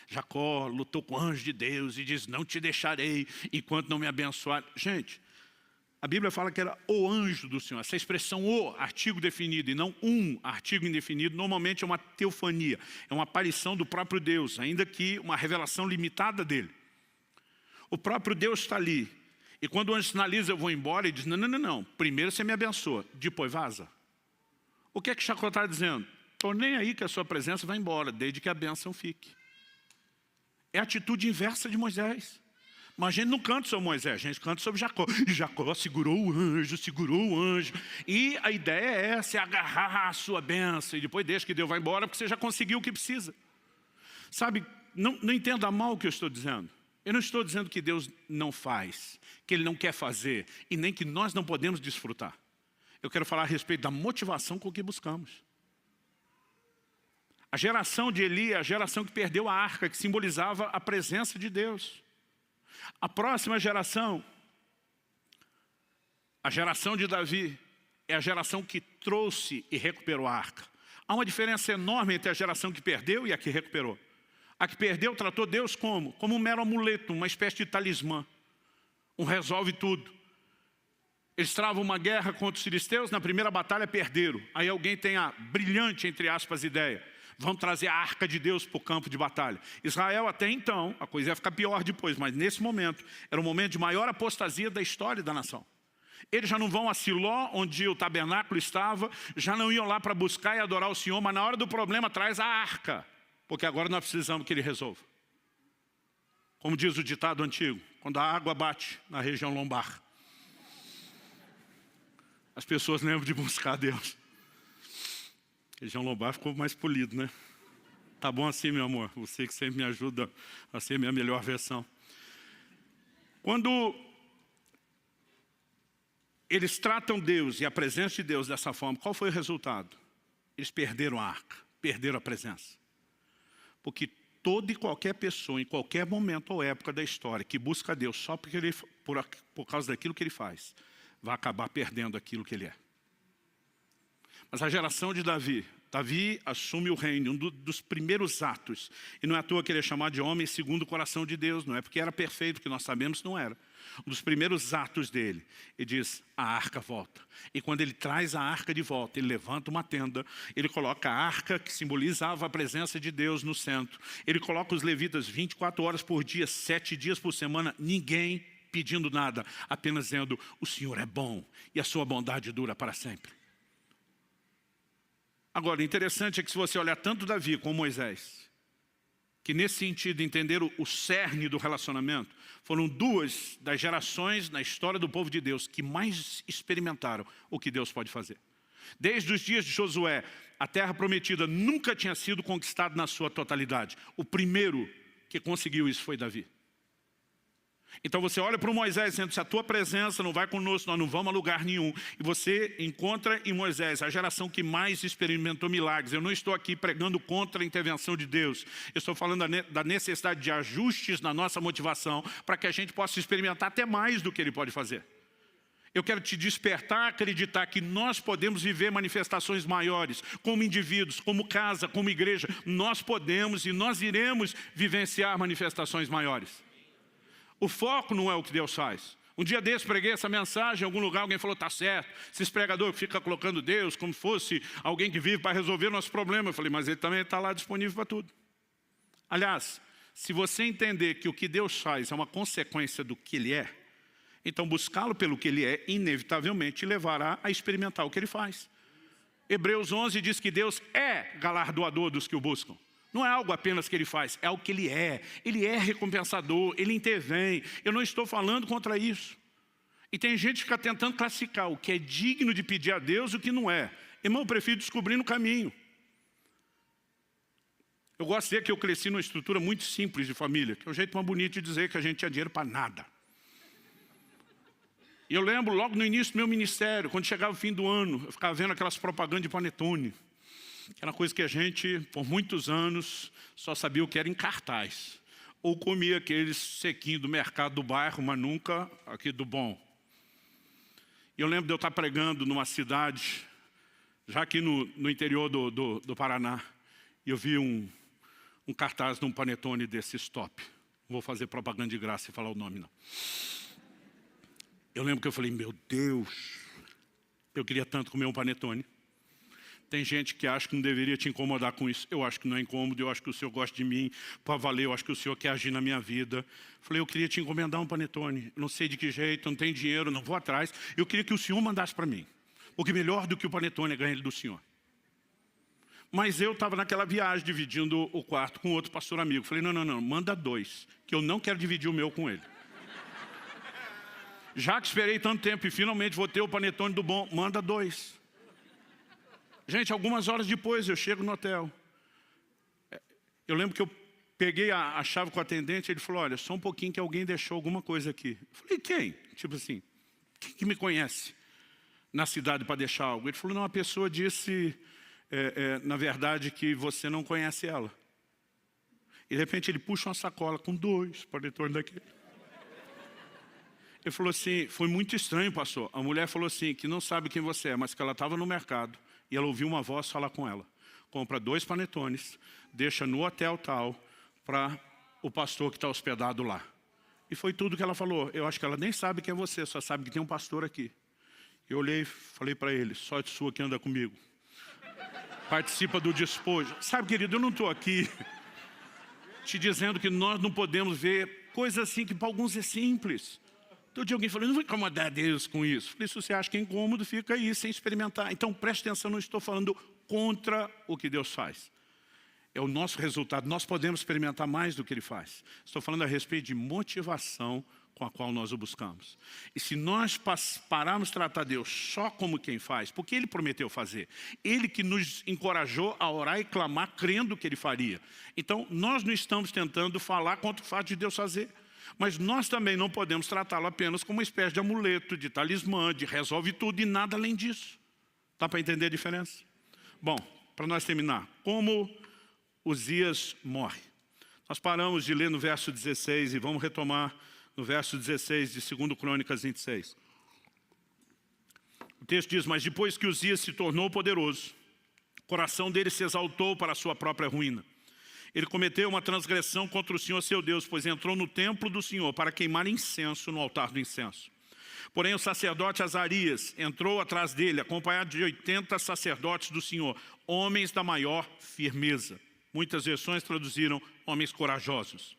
S1: Jacó lutou com o anjo de Deus e diz, não te deixarei enquanto não me abençoar. Gente, a Bíblia fala que era o anjo do Senhor. Essa expressão o, artigo definido, e não um artigo indefinido, normalmente é uma teofania. É uma aparição do próprio Deus, ainda que uma revelação limitada dele. O próprio Deus está ali. E quando o anjo sinaliza, eu vou embora, ele diz, não. Primeiro você me abençoa, depois vaza. O que é que Jacó está dizendo? Estou nem aí que a sua presença vai embora, desde que a bênção fique. É a atitude inversa de Moisés. Mas a gente não canta sobre Moisés, a gente canta sobre Jacó. E Jacó segurou o anjo. E a ideia é essa, é agarrar a sua bênção. E depois deixa que Deus vai embora, porque você já conseguiu o que precisa. Sabe, não entenda mal o que eu estou dizendo. Eu não estou dizendo que Deus não faz, que Ele não quer fazer, e nem que nós não podemos desfrutar. Eu quero falar a respeito da motivação com que buscamos. A geração de Eli é a geração que perdeu a arca, que simbolizava a presença de Deus. A próxima geração, a geração de Davi, é a geração que trouxe e recuperou a arca. Há uma diferença enorme entre a geração que perdeu e a que recuperou. A que perdeu tratou Deus como? Como um mero amuleto, uma espécie de talismã. Um resolve tudo. Eles travam uma guerra contra os filisteus, na primeira batalha perderam. Aí alguém tem a brilhante, entre aspas, ideia. Vão trazer a arca de Deus para o campo de batalha. Israel até então, a coisa ia ficar pior depois, mas nesse momento, era o momento de maior apostasia da história da nação. Eles já não vão a Siló, onde o tabernáculo estava, já não iam lá para buscar e adorar o Senhor, mas na hora do problema traz a arca, porque agora nós precisamos que Ele resolva. Como diz o ditado antigo, quando a água bate na região lombar, as pessoas lembram de buscar Deus. A região lombar ficou mais polido, né? Tá bom assim, meu amor. Você que sempre me ajuda a ser minha melhor versão. Quando eles tratam Deus e a presença de Deus dessa forma, qual foi o resultado? Eles perderam a arca, perderam a presença. Porque toda e qualquer pessoa, em qualquer momento ou época da história, que busca Deus só porque por causa daquilo que Ele faz, vai acabar perdendo aquilo que Ele é. Mas a geração de Davi assume o reino, um dos primeiros atos. E não é à toa que ele é chamado de homem segundo o coração de Deus, não é porque era perfeito, que nós sabemos que não era. Um dos primeiros atos dele, ele diz, a arca volta. E quando ele traz a arca de volta, ele levanta uma tenda, ele coloca a arca que simbolizava a presença de Deus no centro. Ele coloca os levitas 24 horas por dia, 7 dias por semana, ninguém pedindo nada, apenas dizendo, o Senhor é bom e a sua bondade dura para sempre. Agora, o interessante é que se você olhar tanto Davi como Moisés, que nesse sentido entenderam o cerne do relacionamento, foram duas das gerações na história do povo de Deus que mais experimentaram o que Deus pode fazer. Desde os dias de Josué, a terra prometida nunca tinha sido conquistada na sua totalidade. O primeiro que conseguiu isso foi Davi. Então você olha para o Moisés dizendo, se a tua presença não vai conosco, nós não vamos a lugar nenhum. E você encontra em Moisés a geração que mais experimentou milagres. Eu não estou aqui pregando contra a intervenção de Deus. Eu estou falando da necessidade de ajustes na nossa motivação para que a gente possa experimentar até mais do que Ele pode fazer. Eu quero te despertar a acreditar que nós podemos viver manifestações maiores, como indivíduos, como casa, como igreja. Nós podemos e nós iremos vivenciar manifestações maiores. O foco não é o que Deus faz. Um dia desse preguei essa mensagem em algum lugar, alguém falou, tá certo, esses pregadores que ficam colocando Deus como fosse alguém que vive para resolver nossos problemas. Eu falei, mas Ele também está lá disponível para tudo. Aliás, se você entender que o que Deus faz é uma consequência do que Ele é, então buscá-lo pelo que Ele é, inevitavelmente levará a experimentar o que Ele faz. Hebreus 11 diz que Deus é galardoador dos que o buscam. Não é algo apenas que Ele faz, é o que Ele é. Ele é recompensador, Ele intervém. Eu não estou falando contra isso. E tem gente que fica tentando classificar o que é digno de pedir a Deus e o que não é. Irmão, eu prefiro descobrir no caminho. Eu gosto de dizer que eu cresci numa estrutura muito simples de família, que é o jeito mais bonito de dizer que a gente tinha dinheiro para nada. E eu lembro logo no início do meu ministério, quando chegava o fim do ano, eu ficava vendo aquelas propagandas de panetone. Que era uma coisa que a gente, por muitos anos, só sabia o que era em cartaz. Ou comia aqueles sequinhos do mercado do bairro, mas nunca aqui do bom. E eu lembro de eu estar pregando numa cidade, já aqui no interior do Paraná, e eu vi um cartaz de um panetone desse stop. Não vou fazer propaganda de graça e falar o nome, não. Eu lembro que eu falei, meu Deus, eu queria tanto comer um panetone. Tem gente que acha que não deveria te incomodar com isso. Eu acho que não é incômodo, eu acho que o Senhor gosta de mim para valer, eu acho que o Senhor quer agir na minha vida. Falei, eu queria te encomendar um panetone. Não sei de que jeito, não tenho dinheiro, não vou atrás. Eu queria que o Senhor mandasse para mim. Porque melhor do que o panetone é ganhar ele do Senhor. Mas eu estava naquela viagem, dividindo o quarto com outro pastor amigo. Falei, não, manda 2, que eu não quero dividir o meu com ele. Já que esperei tanto tempo e finalmente vou ter o panetone do bom, manda 2. Gente, algumas horas depois eu chego no hotel. Eu lembro que eu peguei a chave com o atendente, ele falou, olha, só um pouquinho que alguém deixou alguma coisa aqui. Eu falei, quem? Tipo assim, quem que me conhece na cidade para deixar algo? Ele falou, não, a pessoa disse, na verdade, que você não conhece ela. E de repente ele puxa uma sacola com 2 panetones daquele. Ele falou assim, foi muito estranho, pastor. A mulher falou assim, que não sabe quem você é, mas que ela estava no mercado. E ela ouviu uma voz falar com ela. Compra 2 panetones, deixa no hotel tal, para o pastor que está hospedado lá. E foi tudo que ela falou. Eu acho que ela nem sabe quem é você, só sabe que tem um pastor aqui. Eu olhei e falei para ele, sorte sua que anda comigo. Participa do despojo. Sabe, querido, eu não estou aqui te dizendo que nós não podemos ver coisas assim que para alguns é simples. Todo dia alguém falou, não vou incomodar Deus com isso. Falei, se você acha que é incômodo, fica aí sem experimentar. Então preste atenção, não estou falando contra o que Deus faz. É o nosso resultado, nós podemos experimentar mais do que Ele faz. Estou falando a respeito de motivação com a qual nós o buscamos. E se nós pararmos de tratar Deus só como quem faz, porque Ele prometeu fazer, Ele que nos encorajou a orar e clamar crendo que Ele faria. Então nós não estamos tentando falar contra o fato de Deus fazer. Mas nós também não podemos tratá-lo apenas como uma espécie de amuleto, de talismã, de resolve tudo e nada além disso. Dá para entender a diferença? Bom, para nós terminar, como Uzias morre. Nós paramos de ler no verso 16 e vamos retomar no verso 16 de 2 Crônicas 26. O texto diz, mas depois que Uzias se tornou poderoso, o coração dele se exaltou para a sua própria ruína. Ele cometeu uma transgressão contra o Senhor seu Deus, pois entrou no templo do Senhor para queimar incenso no altar do incenso. Porém o sacerdote Azarias entrou atrás dele, acompanhado de 80 sacerdotes do Senhor, homens da maior firmeza. Muitas versões traduziram homens corajosos.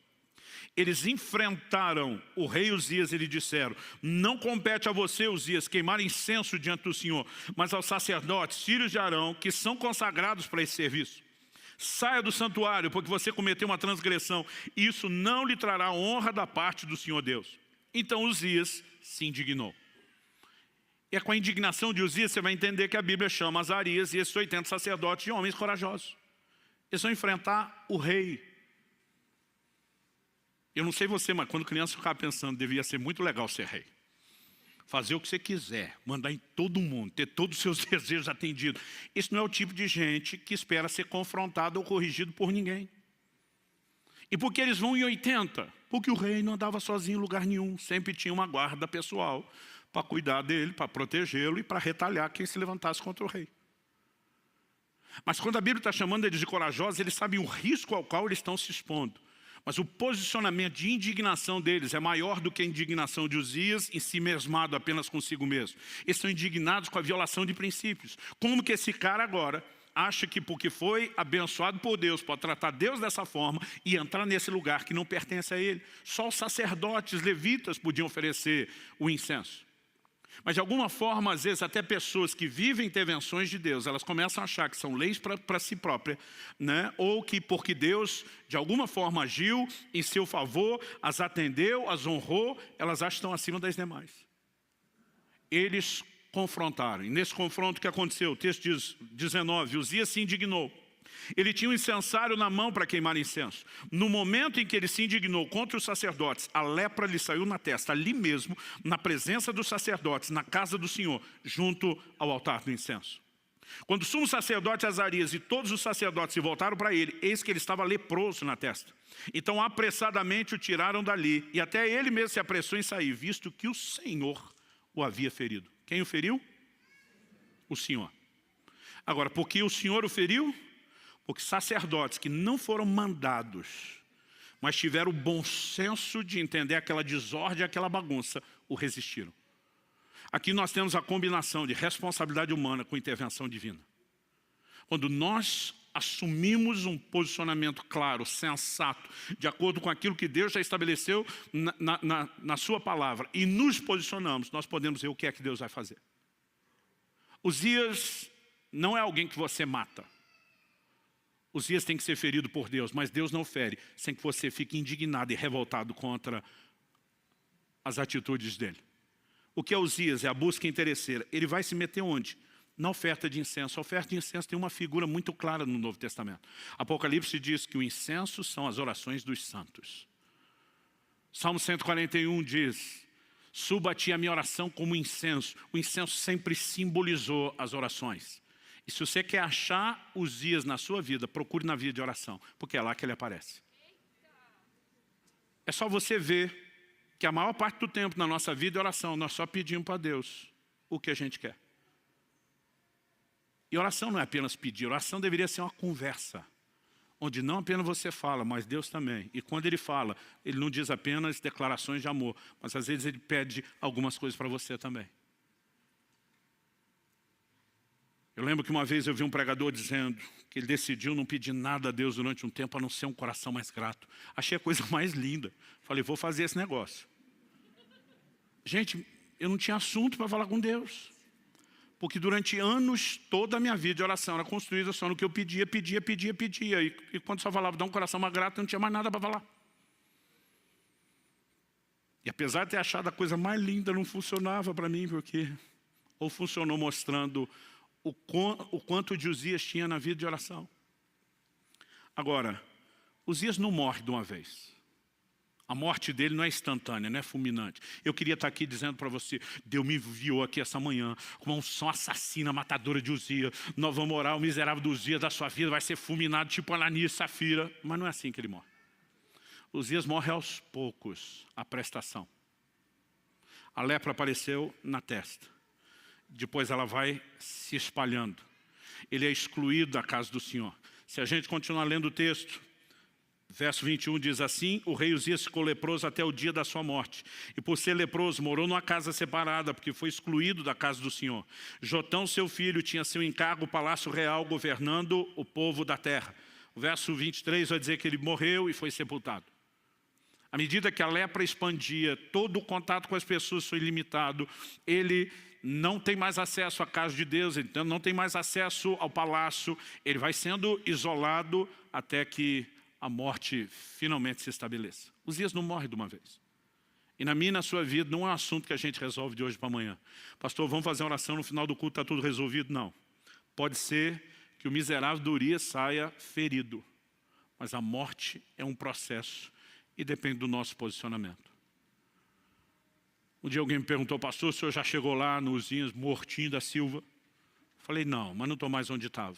S1: Eles enfrentaram o rei Uzias e lhe disseram, não compete a você, Uzias, queimar incenso diante do Senhor, mas aos sacerdotes, filhos de Arão, que são consagrados para esse serviço. Saia do santuário, porque você cometeu uma transgressão. Isso não lhe trará honra da parte do Senhor Deus. Então Uzias se indignou. E é com a indignação de Uzias você vai entender que a Bíblia chama Azarias e esses 80 sacerdotes de homens corajosos. Eles vão enfrentar o rei. Eu não sei você, mas quando criança eu ficava pensando, devia ser muito legal ser rei. Fazer o que você quiser, mandar em todo mundo, ter todos os seus desejos atendidos. Esse não é o tipo de gente que espera ser confrontado ou corrigido por ninguém. E por que eles vão em 80? Porque o rei não andava sozinho em lugar nenhum. Sempre tinha uma guarda pessoal para cuidar dele, para protegê-lo e para retalhar quem se levantasse contra o rei. Mas quando a Bíblia está chamando eles de corajosos, eles sabem o risco ao qual eles estão se expondo. Mas o posicionamento de indignação deles é maior do que a indignação de Uzias em si mesmado apenas consigo mesmo. Eles são indignados com a violação de princípios. Como que esse cara agora acha que porque foi abençoado por Deus, pode tratar Deus dessa forma e entrar nesse lugar que não pertence a ele? Só os sacerdotes levitas podiam oferecer o incenso. Mas de alguma forma, às vezes, até pessoas que vivem intervenções de Deus, elas começam a achar que são leis para si própria, né? Ou que porque Deus, de alguma forma, agiu em seu favor, as atendeu, as honrou, elas acham que estão acima das demais. Eles confrontaram. E nesse confronto, o que aconteceu? O texto diz, 19, Uzias se indignou. Ele tinha um incensário na mão para queimar incenso. No momento em que ele se indignou contra os sacerdotes, a lepra lhe saiu na testa, ali mesmo, na presença dos sacerdotes, na casa do Senhor, junto ao altar do incenso. Quando o sumo sacerdote Azarias e todos os sacerdotes se voltaram para ele, eis que ele estava leproso na testa. Então apressadamente o tiraram dali, e até ele mesmo se apressou em sair, visto que o Senhor o havia ferido. Quem o feriu? O Senhor. Agora, por que o Senhor o feriu? Porque sacerdotes que não foram mandados, mas tiveram o bom senso de entender aquela desordem, aquela bagunça, o resistiram. Aqui nós temos a combinação de responsabilidade humana com intervenção divina. Quando nós assumimos um posicionamento claro, sensato, de acordo com aquilo que Deus já estabeleceu na sua palavra, e nos posicionamos, nós podemos ver o que é que Deus vai fazer. Uzias não é alguém que você mata. Uzias tem que ser ferido por Deus, mas Deus não fere sem que você fique indignado e revoltado contra as atitudes dele. O que é Uzias? É a busca interesseira. Ele vai se meter onde? Na oferta de incenso. A oferta de incenso tem uma figura muito clara no Novo Testamento. Apocalipse diz que o incenso são as orações dos santos. Salmo 141 diz, suba a ti a minha oração como incenso. O incenso sempre simbolizou as orações. E se você quer achar Uzias na sua vida, procure na vida de oração, porque é lá que ele aparece. É só você ver que a maior parte do tempo na nossa vida é oração. Nós só pedimos para Deus o que a gente quer. E oração não é apenas pedir, oração deveria ser uma conversa, onde não apenas você fala, mas Deus também. E quando Ele fala, Ele não diz apenas declarações de amor, mas às vezes Ele pede algumas coisas para você também. Eu lembro que uma vez eu vi um pregador dizendo que ele decidiu não pedir nada a Deus durante um tempo, a não ser um coração mais grato. Achei a coisa mais linda. Falei, vou fazer esse negócio. Gente, eu não tinha assunto para falar com Deus. Porque durante anos, toda a minha vida de oração era construída só no que eu pedia. E quando só falava, dá um coração mais grato, eu não tinha mais nada para falar. E apesar de ter achado a coisa mais linda, não funcionava para mim, porque ou funcionou mostrando o quanto de Uzias tinha na vida de oração. Agora, Uzias não morre de uma vez. A morte dele não é instantânea, não é fulminante. Eu queria estar aqui dizendo para você, Deus me enviou aqui essa manhã com uma unção assassina, matadora de Uzias. Nós vamos orar, o miserável do Uzias da sua vida vai ser fulminado, tipo Ananias e Safira. Mas não é assim que ele morre. Uzias morre aos poucos, a prestação. A lepra apareceu na testa. Depois ela vai se espalhando. Ele é excluído da casa do Senhor. Se a gente continuar lendo o texto, verso 21 diz assim, o rei Uzias ficou leproso até o dia da sua morte. E por ser leproso, morou numa casa separada, porque foi excluído da casa do Senhor. Jotão, seu filho, tinha seu encargo, o palácio real, governando o povo da terra. O verso 23 vai dizer que ele morreu e foi sepultado. À medida que a lepra expandia, todo o contato com as pessoas foi limitado. Ele não tem mais acesso à casa de Deus, então não tem mais acesso ao palácio. Ele vai sendo isolado até que a morte finalmente se estabeleça. Uzias não morre de uma vez. E na minha e na sua vida não é um assunto que a gente resolve de hoje para amanhã. Pastor, vamos fazer uma oração no final do culto, está tudo resolvido? Não. Pode ser que o miserável do Urias saia ferido. Mas a morte é um processo e depende do nosso posicionamento. Um dia alguém me perguntou, pastor, o senhor já chegou lá no Uzias mortinho da Silva? Falei, não, mas não estou mais onde estava.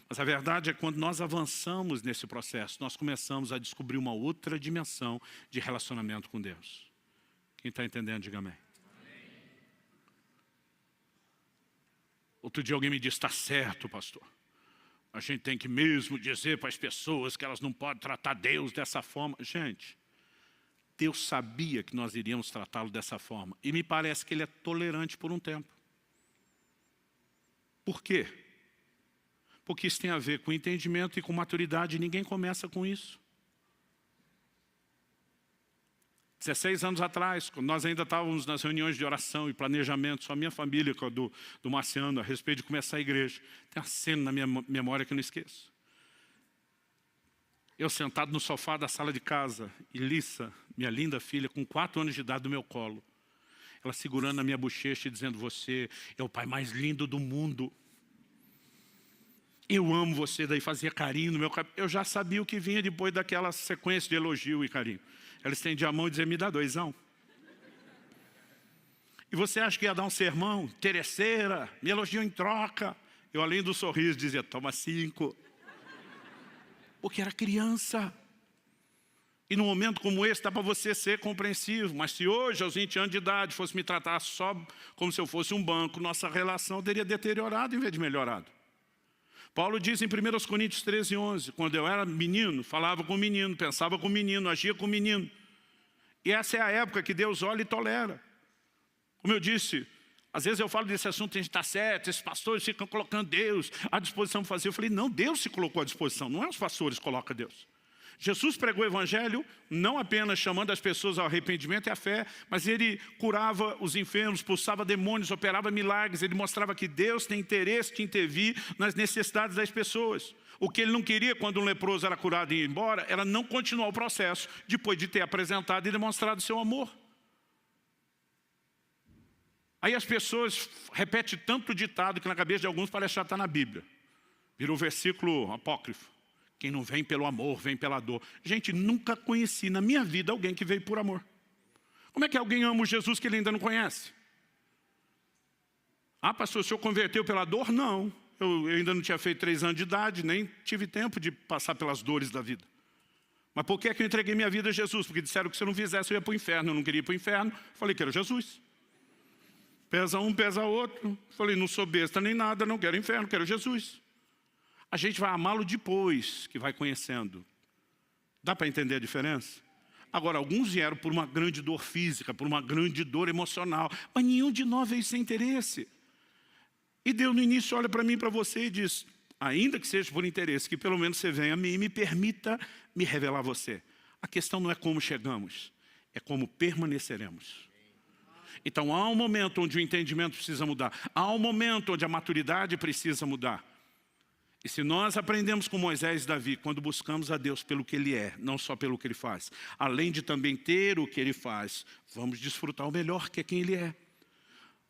S1: Mas a verdade é que quando nós avançamos nesse processo, nós começamos a descobrir uma outra dimensão de relacionamento com Deus. Quem está entendendo, diga amém. Outro dia alguém me disse, está certo, pastor. A gente tem que mesmo dizer para as pessoas que elas não podem tratar Deus dessa forma. Gente, Deus sabia que nós iríamos tratá-lo dessa forma. E me parece que Ele é tolerante por um tempo. Por quê? Porque isso tem a ver com entendimento e com maturidade. E ninguém começa com isso. 16 anos atrás, quando nós ainda estávamos nas reuniões de oração e planejamento, só a minha família, do Marciano, a respeito de começar a igreja, tem uma cena na minha memória que eu não esqueço. Eu sentado no sofá da sala de casa, e Lissa, minha linda filha, com 4 anos de idade no meu colo, ela segurando na minha bochecha e dizendo, você é o pai mais lindo do mundo. Eu amo você, daí fazia carinho no meu cabelo. Eu já sabia o que vinha depois daquela sequência de elogio e carinho. Ela estendia a mão e dizia, me dá 2. E você acha que ia dar um sermão? Interesseira, me elogiou em troca. Eu, além do sorriso, dizia, toma 5. Porque era criança. E num momento como esse, dá para você ser compreensivo. Mas se hoje, aos 20 anos de idade, fosse me tratar só como se eu fosse um banco, nossa relação teria deteriorado em vez de melhorado. Paulo diz em 1 Coríntios 13:11, quando eu era menino, falava com o menino, pensava com o menino, agia com o menino. E essa é a época que Deus olha e tolera. Como eu disse, às vezes eu falo desse assunto, a gente está certo, esses pastores ficam colocando Deus à disposição para fazer. Eu falei, não, Deus se colocou à disposição, não é os pastores que colocam Deus. Jesus pregou o evangelho não apenas chamando as pessoas ao arrependimento e à fé, mas ele curava os enfermos, expulsava demônios, operava milagres. Ele mostrava que Deus tem interesse de intervir nas necessidades das pessoas. O que ele não queria quando um leproso era curado e ia embora, era não continuar o processo depois de ter apresentado e demonstrado seu amor. Aí as pessoas repetem tanto ditado que na cabeça de alguns parece que já está na Bíblia. Virou versículo apócrifo. Quem não vem pelo amor, vem pela dor. Gente, nunca conheci na minha vida alguém que veio por amor. Como é que alguém ama o Jesus que ele ainda não conhece? Ah, pastor, o senhor converteu pela dor? Não. Eu ainda não tinha feito 3 anos de idade, nem tive tempo de passar pelas dores da vida. Mas por que é que eu entreguei minha vida a Jesus? Porque disseram que se eu não fizesse eu ia para o inferno. Eu não queria ir para o inferno. Falei que era Jesus. Pesa um, pesa outro. Falei, não sou besta nem nada, não quero inferno, quero Jesus. A gente vai amá-lo depois que vai conhecendo. Dá para entender a diferença? Agora, alguns vieram por uma grande dor física, por uma grande dor emocional, mas nenhum de nós veio sem interesse. E Deus no início olha para mim e para você e diz, ainda que seja por interesse, que pelo menos você venha a mim e me permita me revelar a você. A questão não é como chegamos, é como permaneceremos. Então há um momento onde o entendimento precisa mudar, há um momento onde a maturidade precisa mudar. E se nós aprendemos com Moisés e Davi, quando buscamos a Deus pelo que Ele é, não só pelo que Ele faz, além de também ter o que Ele faz, vamos desfrutar o melhor que é quem Ele é.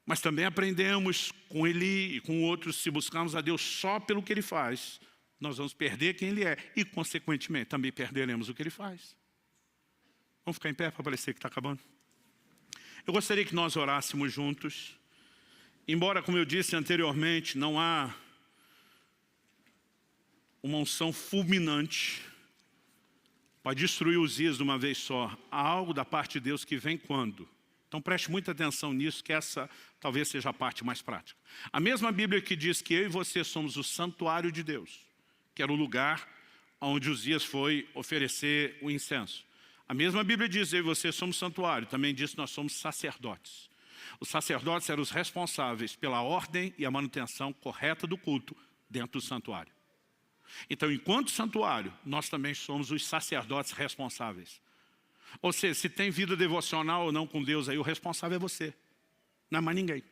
S1: Mas também aprendemos com Ele e com outros, se buscarmos a Deus só pelo que Ele faz, nós vamos perder quem Ele é e, consequentemente, também perderemos o que Ele faz. Vamos ficar em pé para parecer que está acabando? Eu gostaria que nós orássemos juntos. Embora, como eu disse anteriormente, não há uma unção fulminante para destruir Uzias de uma vez só. Há algo da parte de Deus que vem quando? Então preste muita atenção nisso, que essa talvez seja a parte mais prática. A mesma Bíblia que diz que eu e você somos o santuário de Deus, que era o lugar onde Uzias foi oferecer o incenso. A mesma Bíblia diz que eu e você somos santuário, também diz que nós somos sacerdotes. Os sacerdotes eram os responsáveis pela ordem e a manutenção correta do culto dentro do santuário. Então, enquanto santuário, nós também somos os sacerdotes responsáveis. Ou seja, se tem vida devocional ou não com Deus, aí o responsável é você, não é mais ninguém.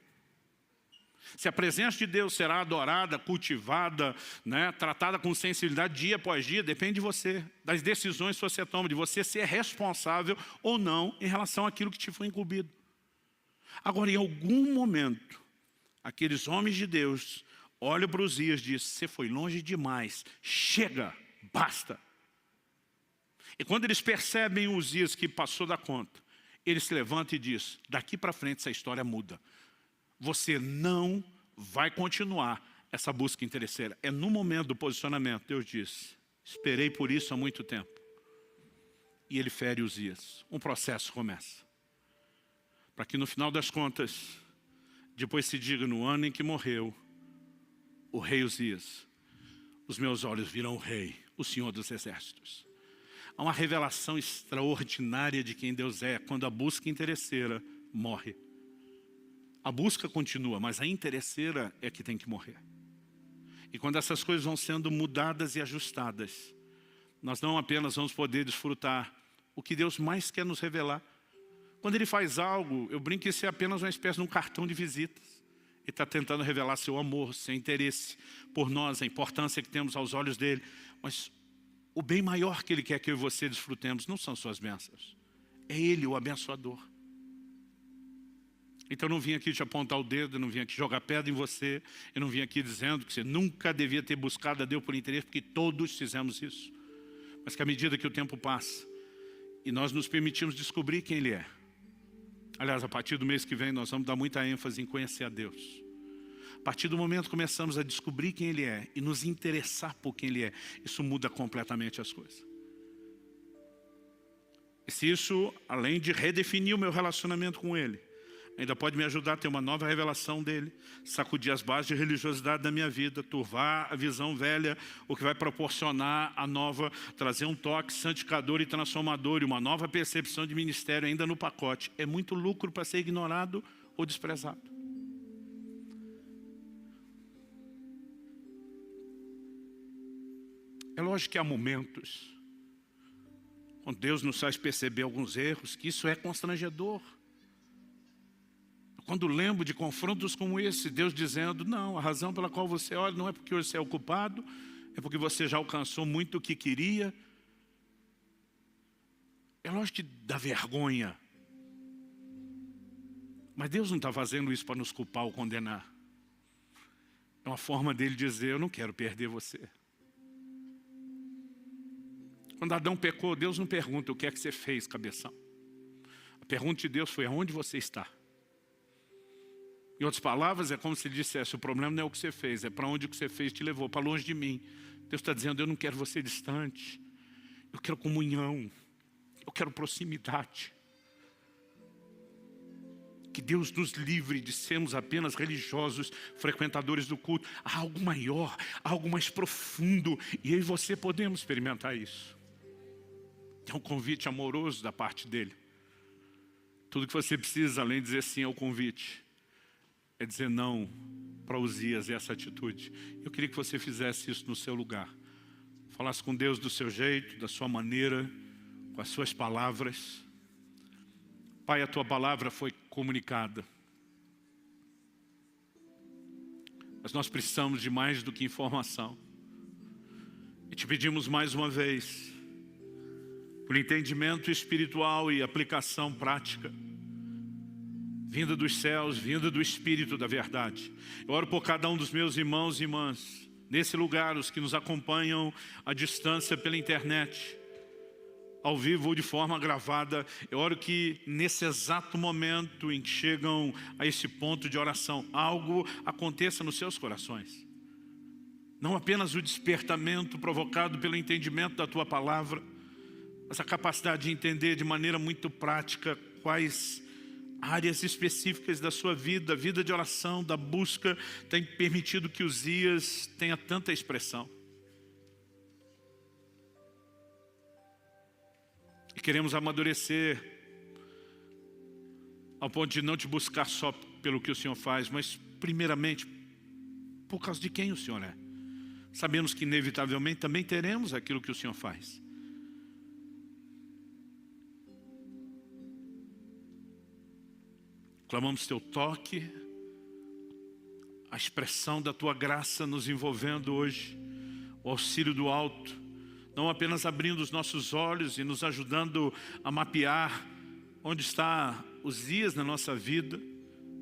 S1: Se a presença de Deus será adorada, cultivada, né, tratada com sensibilidade dia após dia, depende de você, das decisões que você toma, de você ser responsável ou não em relação àquilo que te foi incumbido. Agora, em algum momento, aqueles homens de Deus olham para Uzias e dizem: você foi longe demais, chega, basta. E quando eles percebem Uzias que passou da conta, eles se levantam e dizem: daqui para frente essa história muda. Você não vai continuar essa busca interesseira. É no momento do posicionamento, Deus diz: esperei por isso há muito tempo. E ele fere Uzias. Um processo começa. Para que no final das contas, depois se diga: no ano em que morreu o rei Uzias, os meus olhos viram o rei, o Senhor dos Exércitos. Há uma revelação extraordinária de quem Deus é quando a busca interesseira morre. A busca continua, mas a interesseira é que tem que morrer. E quando essas coisas vão sendo mudadas e ajustadas, nós não apenas vamos poder desfrutar o que Deus mais quer nos revelar. Quando Ele faz algo, eu brinco que isso é apenas uma espécie de um cartão de visitas. Ele está tentando revelar seu amor, seu interesse por nós, a importância que temos aos olhos dEle. Mas o bem maior que Ele quer que eu e você desfrutemos não são suas bênçãos. É Ele o abençoador. Então eu não vim aqui te apontar o dedo, eu não vim aqui jogar pedra em você, eu não vim aqui dizendo que você nunca devia ter buscado a Deus por interesse, porque todos fizemos isso. Mas que à medida que o tempo passa e nós nos permitimos descobrir quem Ele é. Aliás, a partir do mês que vem nós vamos dar muita ênfase em conhecer a Deus. A partir do momento que começamos a descobrir quem Ele é e nos interessar por quem Ele é, isso muda completamente as coisas. E se isso, além de redefinir o meu relacionamento com Ele, ainda pode me ajudar a ter uma nova revelação dEle, sacudir as bases de religiosidade da minha vida, turvar a visão velha, o que vai proporcionar a nova, trazer um toque santificador e transformador e uma nova percepção de ministério ainda no pacote. É muito lucro para ser ignorado ou desprezado. É lógico que há momentos, quando Deus nos faz perceber alguns erros, que isso é constrangedor. Quando lembro de confrontos como esse, Deus dizendo: não, a razão pela qual você olha não é porque você é ocupado, é porque você já alcançou muito o que queria. É lógico que dá vergonha. Mas Deus não está fazendo isso para nos culpar ou condenar. É uma forma dele dizer: eu não quero perder você. Quando Adão pecou, Deus não pergunta: o que é que você fez, cabeção? A pergunta de Deus foi: aonde você está? Em outras palavras, é como se ele dissesse: o problema não é o que você fez, é para onde o que você fez te levou, para longe de mim. Deus está dizendo: eu não quero você distante, eu quero comunhão, eu quero proximidade. Que Deus nos livre de sermos apenas religiosos, frequentadores do culto. Há algo maior, há algo mais profundo, e eu e você podemos experimentar isso. É um convite amoroso da parte dele. Tudo que você precisa, além de dizer sim ao convite, é dizer não para Uzias e essa atitude. Eu queria que você fizesse isso no seu lugar. Falasse com Deus do seu jeito, da sua maneira, com as suas palavras. Pai, a tua palavra foi comunicada. Mas nós precisamos de mais do que informação. E te pedimos mais uma vez, por entendimento espiritual e aplicação prática, vinda dos céus, vinda do Espírito da verdade. Eu oro por cada um dos meus irmãos e irmãs, nesse lugar, os que nos acompanham à distância pela internet, ao vivo ou de forma gravada. Eu oro que nesse exato momento em que chegam a esse ponto de oração, algo aconteça nos seus corações. Não apenas o despertamento provocado pelo entendimento da tua palavra, mas a capacidade de entender de maneira muito prática quais áreas específicas da sua vida, a vida de oração, da busca, tem permitido que Uzias tenha tanta expressão. E queremos amadurecer ao ponto de não te buscar só pelo que o Senhor faz, mas primeiramente por causa de quem o Senhor é. Sabemos que inevitavelmente também teremos aquilo que o Senhor faz. Clamamos Teu toque, a expressão da Tua graça nos envolvendo hoje, o auxílio do alto, não apenas abrindo os nossos olhos e nos ajudando a mapear onde estão os dias na nossa vida,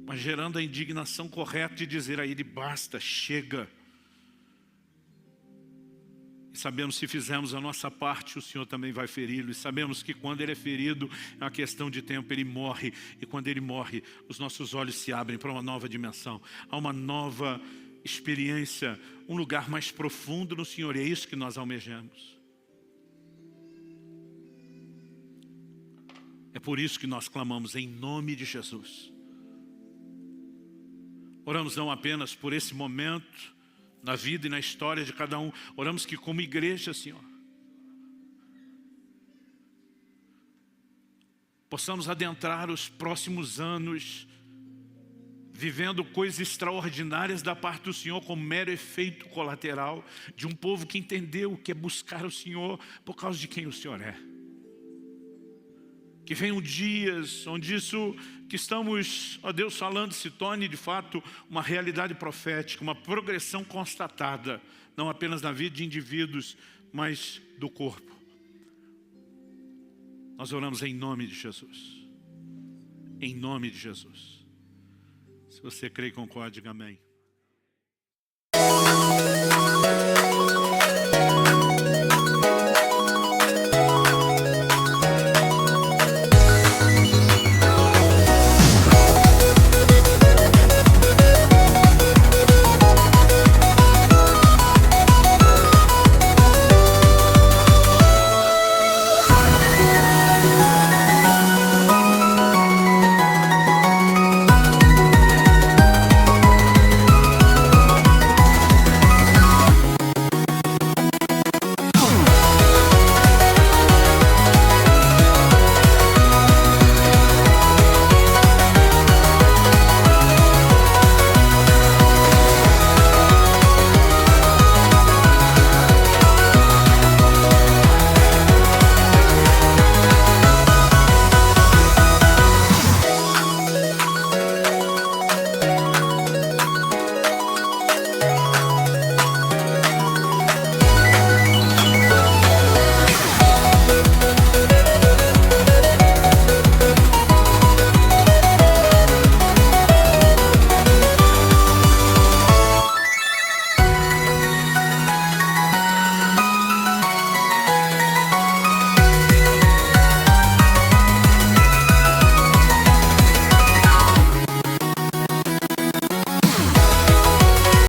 S1: mas gerando a indignação correta de dizer a Ele, basta, chega. E sabemos, se fizermos a nossa parte, o Senhor também vai feri-lo. E sabemos que quando Ele é ferido, é uma questão de tempo, Ele morre. E quando Ele morre, os nossos olhos se abrem para uma nova dimensão. Há uma nova experiência, um lugar mais profundo no Senhor. E é isso que nós almejamos. É por isso que nós clamamos em nome de Jesus. Oramos não apenas por esse momento, na vida e na história de cada um. Oramos que como igreja, Senhor, possamos adentrar os próximos anos, vivendo coisas extraordinárias da parte do Senhor, como mero efeito colateral de um povo que entendeu o que é buscar o Senhor por causa de quem o Senhor é. Que venham dias onde isso que estamos, ó Deus, falando se torne de fato uma realidade profética, uma progressão constatada, não apenas na vida de indivíduos, mas do corpo. Nós oramos em nome de Jesus. Em nome de Jesus. Se você crê e concorda, diga amém.